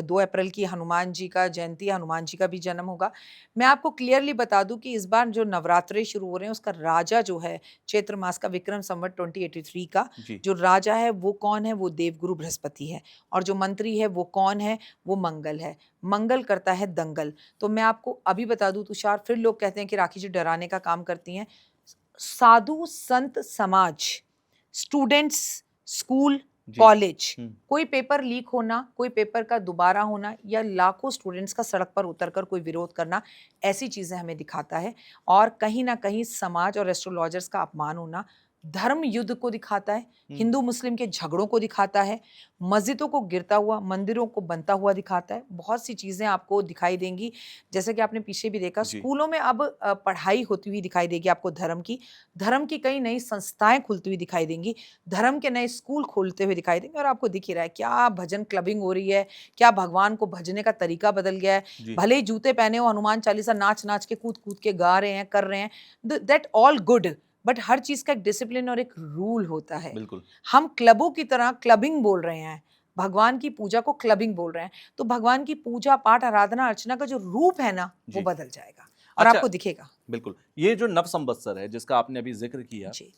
2 अप्रैल की हनुमान जी का जयंती है, हनुमान जी का भी जन्म होगा। मैं आपको क्लियरली बता दूँ कि इस बार जो नवरात्रे शुरू हो रहे हैं, उसका राजा जो है, चैत्र मास का विक्रम संवत 2083 का जी। जो राजा है, वो कौन है? वो देवगुरु बृहस्पति है। और जो मंत्री है, वो कौन है? वो मंगल है। मंगल करता है दंगल। तो मैं आपको अभी बता दूँ तुषार, फिर लोग कहते हैं कि राखी जी डराने का काम करती हैं। साधु, संत, समाज, स्टूडेंट्स, स्कूल, जी। कॉलेज, हम्म। कोई पेपर लीक होना, कोई पेपर का दोबारा होना या लाखों स्टूडेंट्स का सड़क पर उतरकर कोई विरोध करना, ऐसी चीज़ें हमें दिखाता है। और कहीं न कहीं समाज और एस्ट्रोलॉजर्स का अपमान होना, धर्म युद्ध को दिखाता है, हम्म। हिंदू-मुस्लिम के झगड़ों को दिखाता है, मस्जिदों को गिरता हुआ, मंदिरों को बनता हुआ दिखाता है। बहुत सी चीज़ें आपको दिखाई देंगी। जैसे कि आपने पीछे भी देखा, जी। स्कूलों में अब पढ़ाई होती हुई दिखाई देगी आपको धर्म की। धर्म की कई नई संस्थाएँ खुलती हुई दिखाई देंगी, धर्म के नए स्कूल खोलते हुए दिखाई देंगे और आपको दिख ही रहा है, क्या भजन क्लबिंग हो रही है, क्या भगवान को भजने का तरीका बदल गया है। जी। भले ही जूते पहने हो, हनुमान चालीसा नाच-नाच के, कूद-कूद के गा रहे हैं, कर रहे हैं, दैट ऑल गुड, बट हर चीज़ का एक डिसिप्लिन और एक रूल होता है। बिल्कुल। हम क्लबों की तरह क्लबिंग बोल रहे हैं, भगवान की पूजा को क्लबिंग बोल रहे हैं, तो भगवान की पूजा, पाठ, आराधना, अर्चना का जो रूप है ना, वो जी। बदल जाएगा और अच्छा, आपको दिखेगा। बिल्कुल। ये जो नव संवत्सर है जिसका आपने अभी ज़िक्र किया, जी।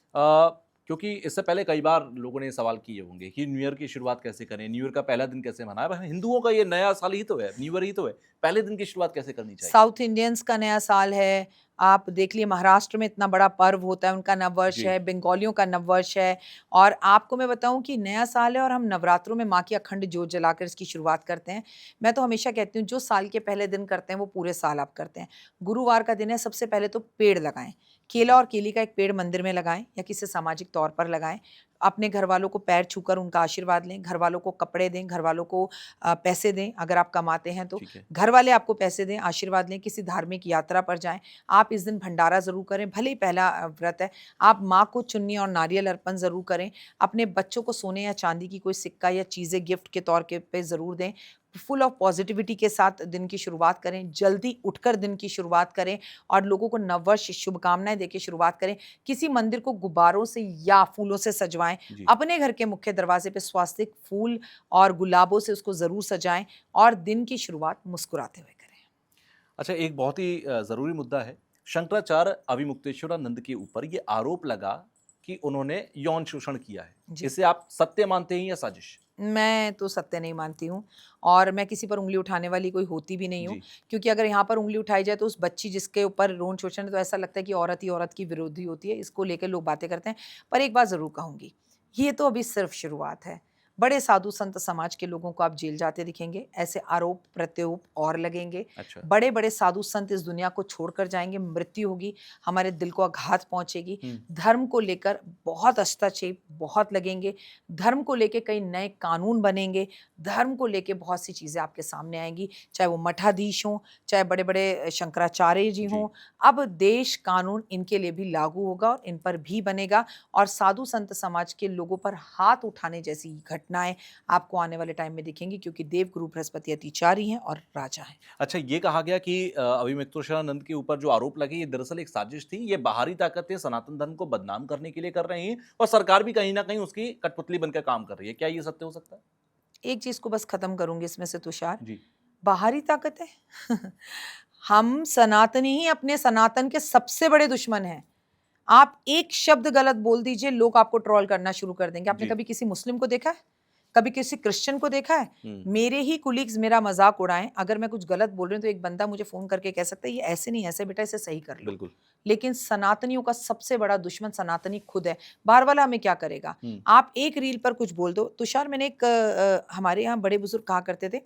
क्योंकि इससे पहले कई बार लोगों ने सवाल किए होंगे कि न्यू ईयर की शुरुआत कैसे करें? न्यू ईयर का पहला दिन कैसे मनाएँ? भाई हिंदुओं का ये नया साल ही तो है, न्यू ईयर ही तो है। पहले दिन की शुरुआत कैसे करनी चाहिए? साउथ इंडियंस का नया साल है। आप देख लिए महाराष्ट्र में इतना बड़ा पर्व होता है, उनका नववर्ष जी। है, बंगालियों का नववर्ष है। और आपको मैं बताऊँ कि नया साल है और हम नवरात्रों में माँ की अखंड ज्योत जलाकर इसकी शुरुआत करते हैं। मैं तो हमेशा कहती हूँ, जो साल के पहले दिन करते हैं, वो पूरे साल आप करते हैं। गुरुवार का दिन है, सबसे पहले तो पेड़ लगाएँ। केला जी। और केली का एक पेड़ मंदिर में लगाएँ या किसी सामाजिक तौर पर लगाएँ। अपने घरवालों को पैर छूकर उनका आशीर्वाद लें, घरवालों को कपड़े दें, घरवालों को पैसे दें, अगर आप कमाते हैं तो। ठीक है। घर वाले आपको पैसे दें, आशीर्वाद लें, किसी धार्मिक यात्रा पर जाएँ। आप इस दिन भंडारा ज़रूर करें, भले ही पहला व्रत है। आप माँ को चुन्नी और नारियल अर्पण ज़रूर करें। अपने बच्चों को सोने या चांदी की कोई सिक्का या चीज़ें गिफ्ट के तौर के पे ज़रूर दें। फुल ऑफ पॉज़िटिविटी के साथ दिन की शुरुआत करें, जल्दी उठकर दिन की शुरुआत करें और लोगों को नववर्ष शुभकामनाएँ देके शुरुआत करें। किसी मंदिर को गुब्बारों से या फूलों से सजवाएँ। जी। अपने घर के मुख्य दरवाजे पे स्वास्तिक फूल और गुलाबों से उसको ज़रूर सजाएँ और दिन की शुरुआत मुस्कुराते हुए करें। अच्छा, एक बहुत ही ज़रूरी मुद्दा है। शंकराचार्य अविमुक्तेश्वरानंद के ऊपर ये आरोप लगा कि उन्होंने यौन शोषण किया है, जी। इसे आप सत्य मानते हैं या साजिश? मैं तो सत्य नहीं मानती हूँ और मैं किसी पर उंगली उठाने वाली कोई होती भी नहीं हूँ, जी। क्योंकि अगर यहाँ पर उंगली उठाई जाए तो उस बच्ची जिसके ऊपर यौन शोषण है, तो ऐसा लगता है कि औरत ही औरत की विरोधी होती है। इसको लेकर लोग बातें करते हैं। पर एक बात ज़रूर कहूँगी, ये तो अभी सिर्फ शुरुआत है। बड़े साधु संत समाज के लोगों को आप जेल जाते दिखेंगे, ऐसे आरोप प्रत्यारोप और लगेंगे। अच्छा। बड़े बड़े साधु संत इस दुनिया को छोड़कर जाएंगे, मृत्यु होगी, हमारे दिल को आघात पहुंचेगी। धर्म को लेकर बहुत हस्तक्षेप बहुत लगेंगे, धर्म को लेके कई नए कानून बनेंगे, धर्म को लेके बहुत सी चीज़ें आपके सामने आएंगी, चाहे वो मठाधीश हों, चाहे बड़े बड़े शंकराचार्य जी हों। अब देश कानून इनके लिए भी लागू होगा और इन पर भी बनेगा, और साधु संत समाज के लोगों पर हाथ उठाने जैसी घटनाएं आपको आने वाले टाइम में दिखेंगी, क्योंकि देवगुरु बृहस्पति अतिचारी हैं और राजा हैं। अच्छा, ये कहा गया कि अभिमित्रोशानंद के ऊपर जो आरोप लगे, ये दरअसल एक साजिश थी, ये बाहरी ताकतें सनातन धर्म को बदनाम करने के लिए कर रही हैं और सरकार भी कहीं ना कहीं उसकी कठपुतली बनकर काम कर रही है। क्या ये सत्य हो सकता है? एक चीज को बस खत्म करूंगी इसमें से तुषार, जी। बाहरी ताकत है। हम सनातनी ही अपने सनातन के सबसे बड़े दुश्मन हैं। आप एक शब्द गलत बोल दीजिए, लोग आपको ट्रोल करना शुरू कर देंगे। आपने जी। कभी किसी मुस्लिम को देखा है? कभी किसी क्रिश्चियन को देखा है? हम्म। मेरे ही कुलीग्स मेरा मजाक उड़ाएं, अगर मैं कुछ गलत बोल रही हूं तो एक बंदा मुझे फोन करके कह सकता है ये ऐसे नहीं ऐसे बेटा, इसे सही कर लो। बिल्कुल। लेकिन सनातनियों का सबसे बड़ा दुश्मन सनातनी खुद है। बाहर वाला हमें क्या करेगा? आप एक रील पर कुछ बोल दो। तुषार, मैंने एक हमारे यहाँ बड़े बुजुर्ग कहा करते थे,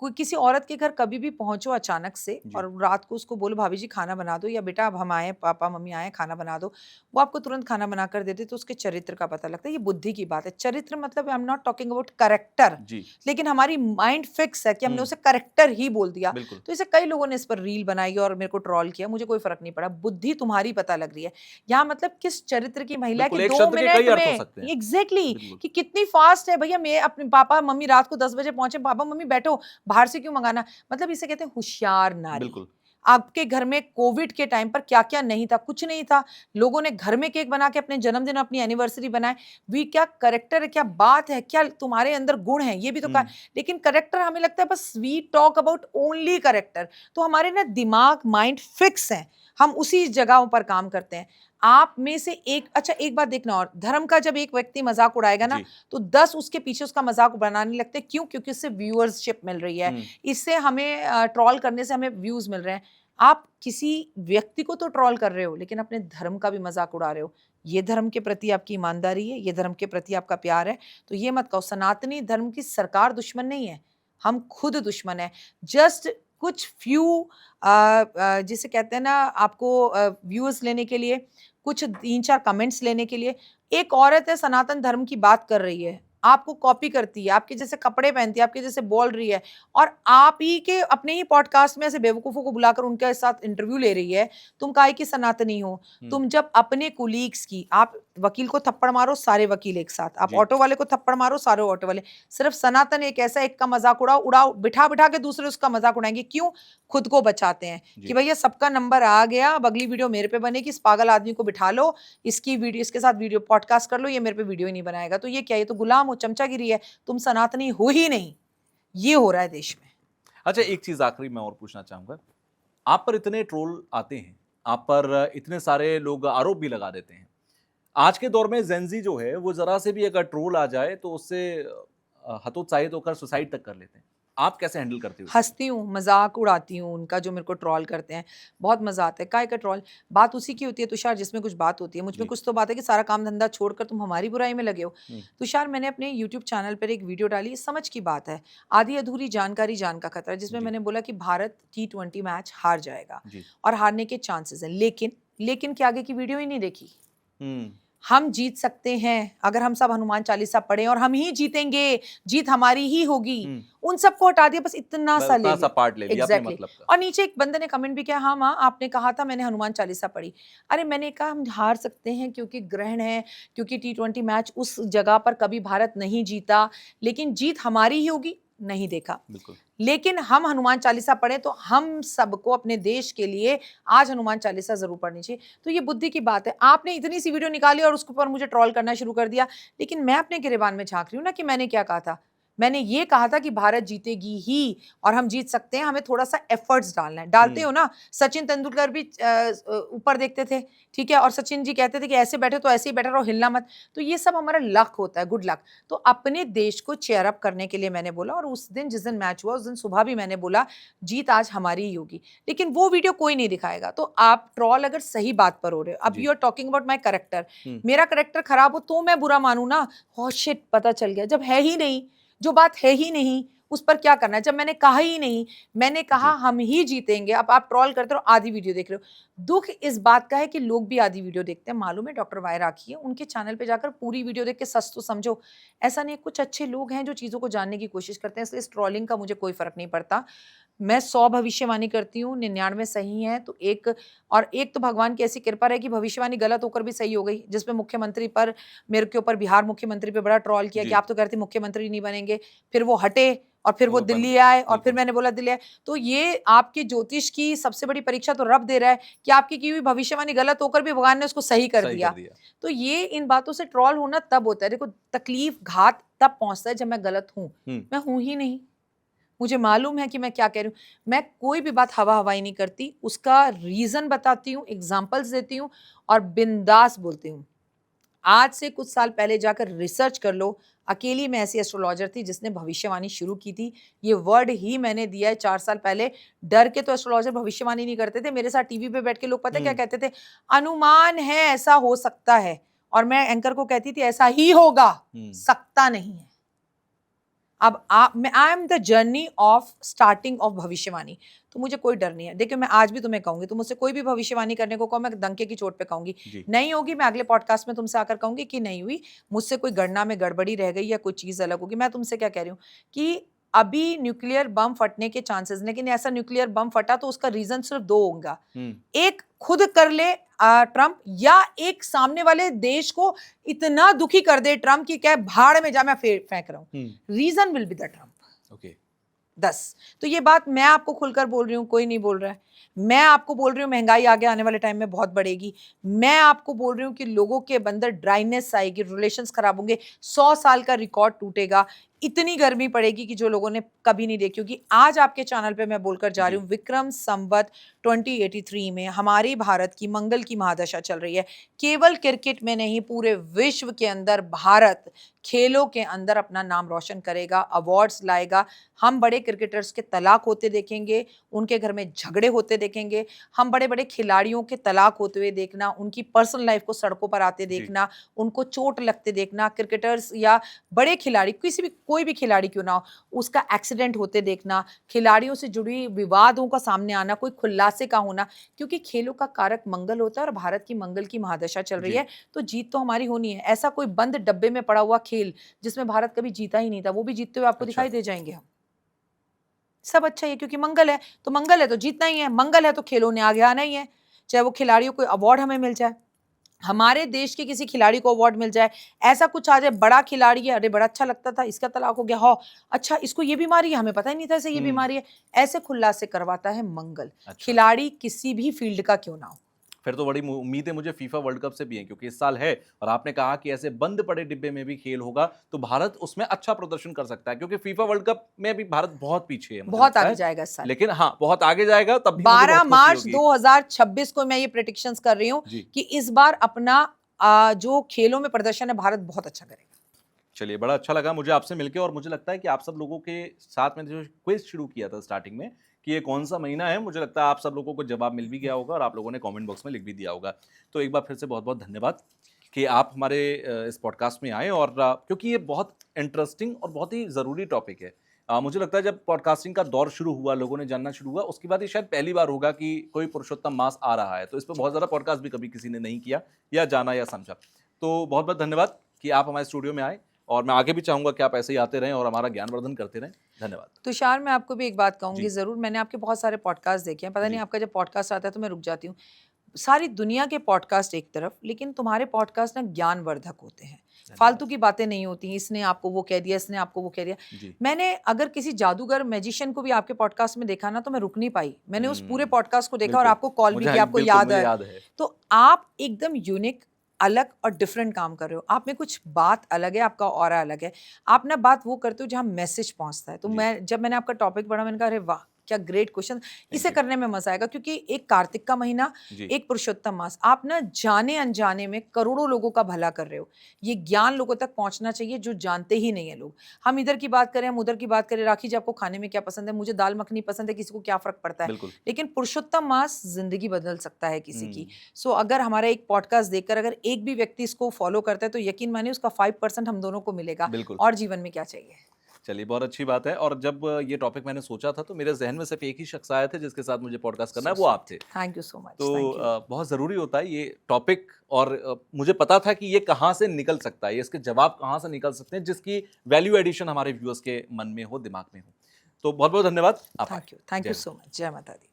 कोई किसी औरत के घर कभी भी पहुंचो अचानक से जी। और रात को उसको बोलो भाभी जी खाना बना दो, या बेटा अब हम आए, पापा मम्मी आए खाना बना दो, वो आपको तुरंत खाना बना कर देते, तो उसके चरित्र का पता लगता है। ये बुद्धि की बात है। चरित्र मतलब I am not talking about character, जी। लेकिन हमारी माइंड फिक्स है कि हमने उसे करेक्टर ही बोल दिया। बिल्कुल। तो इसे कई लोगों ने इस पर रील बनाई और मेरे को ट्रोल किया, मुझे कोई फर्क नहीं पड़ा। बुद्धि तुम्हारी पता लग रही है यहाँ, मतलब किस चरित्र की महिला है कि बिल्कुल, एक 2 शब्द के कई मिनट अर्थ हो में सकते हैं। एग्जैक्टली बिल्कुल। कि कितनी फास्ट है भैया। मैं अपने पापा मम्मी रात को 10 बजे पहुंचे, पापा मम्मी बैठो, बाहर से क्यों मंगाना? मतलब इसे कहते हैं होशियार नारी। बिल्कुल। आपके घर में कोविड के टाइम पर क्या क्या नहीं था? कुछ नहीं था। लोगों ने घर में केक बना के अपने जन्मदिन, अपनी एनिवर्सरी बनाए। वी क्या करेक्टर है, क्या बात है, क्या तुम्हारे अंदर गुण है, ये भी तो कहा। लेकिन करेक्टर हमें लगता है बस we talk about only character. तो हमारे ना दिमाग माइंड फिक्स है, हम उसी जगहों पर काम करते हैं। आप में से एक, अच्छा एक बात देखना, और धर्म का जब एक व्यक्ति मजाक उड़ाएगा ना, तो 10 उसके पीछे उसका मजाक बनाने लगते हैं। क्यों? क्योंकि उससे व्यूअरशिप मिल रही है, इससे हमें ट्रोल करने से हमें व्यूज मिल रहे हैं। आप किसी व्यक्ति को तो ट्रोल कर रहे हो, लेकिन अपने धर्म का भी मजाक उड़ा रहे हो। ये धर्म के प्रति आपकी ईमानदारी है, ये धर्म के प्रति आपका प्यार है, तो ये मत कहो। सनातनी धर्म की सरकार दुश्मन नहीं है, हम खुद दुश्मन है। जस्ट कुछ फ्यू जिसे कहते हैं ना, आपको व्यूज लेने के लिए, कुछ 3-4 कमेंट्स लेने के लिए। एक औरत है साथ धर्म की बात कर रही है, आपको कॉपी करती है, आपके जैसे कपड़े पहनती है, आपके जैसे बोल रही है, और आप ही के अपने ही पॉडकास्ट में ऐसे बेवकूफों को बुलाकर उनके साथ इंटरव्यू ले रही है। तुम काहे की सनातनी हो? तुम जब अपने कुलीग्स की, आप वकील को थप्पड़ मारो सारे वकील एक साथ, आप ऑटो वाले को थप्पड़ मारो सारे ऑटो वाले, सिर्फ सनातन एक ऐसा, एक का मजाक उड़ाओ, बिठा बिठा के दूसरे उसका मजाक उड़ाएंगे। क्यों? खुद को बचाते हैं कि भैया सबका नंबर आ गया, अब अगली वीडियो मेरे पे बनेगी, इस पागल आदमी को बिठा लो, इसकी वीडियो, इसके साथ वीडियो पॉडकास्ट कर लो, ये मेरे पे वीडियो ही नहीं बनाएगा। तो ये क्या? ये तो गुलाम हो, चमचागिरी है, तुम सनातनी हो ही नहीं। ये हो रहा है देश में। अच्छा, एक चीज आखिरी मैं और पूछना चाहूंगा, आप पर इतने ट्रोल आते हैं, आप पर इतने सारे लोग आरोप भी लगा देते हैं, आज के दौर में जेंजी जो है वो जरा से भी अगर ट्रोल आ जाए तो उससे हतोत्साहित होकर सुसाइड तक कर लेते हैं, आप कैसे हैंडल करते हो? हंसती हूँ, मजाक उड़ाती हूँ उनका, जो मेरे को ट्रोल करते हैं। बहुत मजा आता है। काहे का ट्रोल? बात उसी की होती है तुषार जिसमें कुछ बात होती है। मुझ में कुछ तो बात है कि सारा काम धंधा छोड़कर तुम हमारी बुराई में लगे हो। तुषार, मैंने अपने यूट्यूब चैनल पर एक वीडियो डाली, समझ की बात है, आधी अधूरी जानकारी जान का खतरा, जिसमें मैंने बोला कि भारत T20 मैच हार जाएगा और हारने के चांसेस हैं। लेकिन के आगे की वीडियो ही नहीं देखी। हम जीत सकते हैं अगर हम सब हनुमान चालीसा पढ़ें, और हम ही जीतेंगे, जीत हमारी ही होगी। उन सबको हटा दिया, बस इतना सा ले लिया, पार्ट ले लिया अपने मतलब का। और नीचे एक बंदे ने कमेंट भी किया, हाँ माँ आपने कहा था, मैंने हनुमान चालीसा पढ़ी। अरे मैंने कहा हम हार सकते हैं क्योंकि ग्रहण है, क्योंकि T20 मैच उस जगह पर कभी भारत नहीं जीता, लेकिन जीत हमारी ही होगी। नहीं देखा। लेकिन हम हनुमान चालीसा पढ़े तो हम सबको अपने देश के लिए आज हनुमान चालीसा जरूर पढ़नी चाहिए। तो ये बुद्धि की बात है। आपने इतनी सी वीडियो निकाली और उसके ऊपर मुझे ट्रोल करना शुरू कर दिया, लेकिन मैं अपने गिरेबान में झांक रही हूँ ना कि मैंने क्या कहा था। मैंने ये कहा था कि भारत जीतेगी ही और हम जीत सकते हैं, हमें थोड़ा सा एफर्ट्स डालना है। डालते हो ना, सचिन तेंदुलकर भी ऊपर देखते थे, ठीक है, और सचिन जी कहते थे कि ऐसे बैठे तो ऐसे ही बैठे रहो, हिलना मत। तो ये सब हमारा लक होता है, गुड लक। तो अपने देश को चेयर अप करने के लिए मैंने बोला, और उस दिन जिस दिन मैच हुआ उस दिन सुबह भी मैंने बोला जीत आज हमारी ही होगी। लेकिन वो वीडियो कोई नहीं दिखाएगा। तो आप ट्रॉल अगर सही बात पर हो रहे हो, अब you are talking about my character, मेरा करेक्टर खराब हो तो मैं बुरा मानू ना, ओह शिट पता चल गया, जब है ही नहीं, जो बात है ही नहीं उस पर क्या करना है। जब मैंने कहा ही नहीं, मैंने कहा हम ही जीतेंगे, अब आप ट्रॉल करते हो, आधी वीडियो देख रहे हो। दुख इस बात का है कि लोग भी आधी वीडियो देखते हैं। मालूम है डॉक्टर वाई राखी है, उनके चैनल पे जाकर पूरी वीडियो देख के सच तो समझो। ऐसा नहीं, कुछ अच्छे लोग हैं जो चीज़ों को जानने की कोशिश करते हैं, इसलिए इस ट्रॉलिंग का मुझे कोई फर्क नहीं पड़ता। मैं 100 भविष्यवाणी करती हूँ, 99 सही है, तो एक तो भगवान की ऐसी कृपा है कि भविष्यवाणी गलत होकर भी सही हो गई, जिसमें मुख्यमंत्री पर, मेरे के ऊपर बिहार मुख्यमंत्री पे बड़ा ट्रॉल किया कि आप तो कहते मुख्यमंत्री नहीं बनेंगे, फिर वो हटे और फिर वो दिल्ली आए, और फिर मैंने बोला दिल्ली आए। तो ये आपके ज्योतिष की सबसे बड़ी परीक्षा तो रब दे रहा है कि आपकी की हुई भविष्यवाणी गलत होकर भी भगवान ने उसको सही कर दिया। तो ये इन बातों से ट्रॉल होना तब होता है, देखो तकलीफ घात तब पहुंचता है जब मैं गलत हूं। मैं हूं ही नहीं, मुझे मालूम है कि मैं क्या कह रही हूँ। मैं कोई भी बात हवा हवाई नहीं करती, उसका रीजन बताती हूँ, एग्जाम्पल्स देती हूँ और बिंदास बोलती हूँ। आज से कुछ साल पहले जाकर रिसर्च कर लो, अकेली मैं ऐसी एस्ट्रोलॉजर थी जिसने भविष्यवाणी शुरू की थी। ये वर्ड ही मैंने दिया है 4 साल पहले। डर के तो एस्ट्रोलॉजर भविष्यवाणी नहीं करते थे। मेरे साथ टीवी पे बैठ के लोग पता है क्या कहते थे, अनुमान है ऐसा हो सकता है, और मैं एंकर को कहती थी ऐसा ही होगा, सकता नहीं है। अब I am the journey of starting of भविष्यवाणी, तो मुझे कोई डर नहीं है। देखिए मैं आज भी तुम्हें कहूंगी, तुम मुझसे कोई भी भविष्यवाणी करने को कहो, मैं डंके की चोट पे कहूंगी नहीं होगी। मैं अगले पॉडकास्ट में तुमसे आकर कहूंगी कि नहीं हुई, मुझसे कोई गणना में गड़बड़ी रह गई या कोई चीज अलग होगी। मैं तुमसे क्या कह रही हूँ कि अभी न्यूक्लियर बम फटने के चांसेस, लेकिन ऐसा न्यूक्लियर बम फटा तो उसका रीजन सिर्फ 2 होगा। एक खुद कर ले ट्रम्प, या एक सामने वाले देश को इतना दुखी कर दे ट्रम्प की क्या भाड़ में जा, मैं फेंक रहा हूं। Reason will be the Trump. Okay 10। तो ये बात मैं आपको खुलकर बोल रही हूँ, कोई नहीं बोल रहा है। मैं आपको बोल रही हूँ महंगाई आगे आने वाले टाइम में बहुत बढ़ेगी। मैं आपको बोल रही हूँ कि लोगों के अंदर ड्राइनेस आएगी, रिलेशंस खराब होंगे, 100 साल का रिकॉर्ड टूटेगा, इतनी गर्मी पड़ेगी कि जो लोगों ने कभी नहीं देखी। क्योंकि आज आपके चैनल पे मैं बोलकर जा रही हूँ, विक्रम संवत 2083 में हमारी भारत की मंगल की महादशा चल रही है। केवल क्रिकेट में नहीं, पूरे विश्व के अंदर भारत खेलों के अंदर अपना नाम रोशन करेगा, अवार्ड्स लाएगा। हम बड़े क्रिकेटर्स के तलाक होते देखेंगे, उनके घर में झगड़े होते देखेंगे। हम बड़े बड़े खिलाड़ियों के तलाक होते हुए देखना, उनकी पर्सनल लाइफ को सड़कों पर आते देखना, उनको चोट लगते देखना। क्रिकेटर्स या बड़े खिलाड़ी, किसी भी कोई भी खिलाड़ी क्यों ना हो, उसका एक्सीडेंट होते देखना, खिलाड़ियों से जुड़ी विवादों का सामने आना, कोई खुलासे का होना। क्योंकि खेलों का कारक मंगल होता है और भारत की मंगल की महादशा चल रही है, तो जीत तो हमारी होनी है। ऐसा कोई बंद डब्बे में पड़ा हुआ खेल जिसमें भारत कभी जीता ही नहीं था, वो भी जीतते हुए आपको दिखाई दे जाएंगे हम। सब अच्छा ही है, क्योंकि मंगल है तो मंगल है तो जीतना ही है, मंगल है तो खेलों ने आगे आना ही है। चाहे वो खिलाड़ियों को अवार्ड हमें मिल जाए, हमारे देश के किसी खिलाड़ी को अवार्ड मिल जाए, ऐसा कुछ आ जाए, बड़ा खिलाड़ी है, अरे बड़ा अच्छा लगता था, इसका तलाक हो गया, हो अच्छा इसको ये बीमारी है, हमें पता ही नहीं था इसे ये बीमारी है, ऐसे खुलासे करवाता है मंगल। खिलाड़ी किसी भी फील्ड का क्यों ना हो। फिर तो बड़ी उम्मीदें मुझे फीफा वर्ल्ड कप से भी हैं, क्योंकि इस साल है और आपने कहा कि ऐसे बंद पड़े डिब्बे में भी खेल होगा तो भारत उसमें अच्छा प्रदर्शन कर सकता है, क्योंकि फीफा वर्ल्ड कप में भी भारत बहुत पीछे है, बहुत आगे जाएगा इस साल। लेकिन हाँ बहुत आगे जाएगा। तब भी 12 मार्च 2026 को मैं ये प्रेडिक्शंस कर रही हूँ कि इस बार अपना जो खेलों में प्रदर्शन है भारत बहुत अच्छा करेगा। चलिए, बड़ा अच्छा लगा मुझे आपसे मिलकर, और मुझे लगता है कि आप सब लोगों के साथ में जो क्विज शुरू किया था स्टार्टिंग में कि ये कौन सा महीना है, मुझे लगता है आप सब लोगों को जवाब मिल भी गया होगा और आप लोगों ने कमेंट बॉक्स में लिख भी दिया होगा। तो एक बार फिर से बहुत बहुत धन्यवाद कि आप हमारे इस पॉडकास्ट में आए, और क्योंकि ये बहुत इंटरेस्टिंग और बहुत ही ज़रूरी टॉपिक है। मुझे लगता है जब पॉडकास्टिंग का दौर शुरू हुआ, लोगों ने जानना शुरू हुआ, उसके बाद ये शायद पहली बार होगा कि कोई पुरुषोत्तम मास आ रहा है, तो इस पर बहुत ज़्यादा पॉडकास्ट भी कभी किसी ने नहीं किया या जाना या समझा। तो बहुत बहुत धन्यवाद कि आप हमारे स्टूडियो में आए, और मैं आगे भी चाहूंगा कि आप ऐसे ही आते रहें और हमारा ज्ञानवर्धन करते रहें। धन्यवाद। तुषार, मैं आपको भी एक बात कहूंगी जरूर, मैंने आपके बहुत सारे पॉडकास्ट देखे हैं, पता नहीं आपका जब पॉडकास्ट आता है तो मैं रुक जाती हूँ। सारी दुनिया के पॉडकास्ट एक तरफ, लेकिन तुम्हारे पॉडकास्ट ना ज्ञानवर्धक होते हैं, फालतू की बातें नहीं होती, इसने आपको वो कह दिया, इसने आपको वो कह दिया। मैंने अगर किसी जादूगर मैजिशियन को भी आपके पॉडकास्ट में देखा ना तो मैं रुक नहीं पाई, मैंने उस पूरे पॉडकास्ट को देखा और आपको कॉल भी किया, आपको याद है। तो आप एकदम यूनिक, अलग और डिफरेंट काम कर रहे हो, आप में कुछ बात अलग है, आपका ऑरा अलग है, आप ना बात वो करते हो जहाँ मैसेज पहुंचता है। तो जी। मैंने आपका टॉपिक पढ़ा, मैंने कहा अरे वाह क्या ग्रेट क्वेश्चन, इसे you. करने में मजा आएगा, क्योंकि एक कार्तिक का महीना, जी। एक पुरुषोत्तम मास, आप ना जाने अनजाने में करोड़ों लोगों का भला कर रहे हो। ये ज्ञान लोगों तक पहुंचना चाहिए जो जानते ही नहीं है लोग। हम इधर की बात करें, हम उधर की बात करें, राखी जी आपको खाने में क्या पसंद है, मुझे दाल मखनी पसंद है, किसी को क्या फर्क पड़ता है। बिल्कुल। लेकिन पुरुषोत्तम मास जिंदगी बदल सकता है किसी की। हम्म, सो अगर हमारा एक पॉडकास्ट देखकर अगर एक भी व्यक्ति इसको फॉलो करता है तो यकीन मानिए उसका 5% हम दोनों को मिलेगा। बिल्कुल। और जीवन में क्या चाहिए। चलिए, बहुत अच्छी बात है। और जब ये टॉपिक मैंने सोचा था तो मेरे जहन में सिर्फ एक ही शख्स आए थे जिसके साथ मुझे पॉडकास्ट करना सो है, वो आप थे। Sweet, thank you so much, तो थैंक यू। बहुत ज़रूरी होता है ये टॉपिक, और मुझे पता था कि ये कहाँ से निकल सकता है, ये इसके जवाब कहाँ से निकल सकते हैं जिसकी वैल्यू एडिशन हमारे व्यूअर्स के मन में हो, दिमाग में हो। तो बहुत बहुत धन्यवाद, आप आए। थैंक जय यू हिंद। So much. जय माता दी।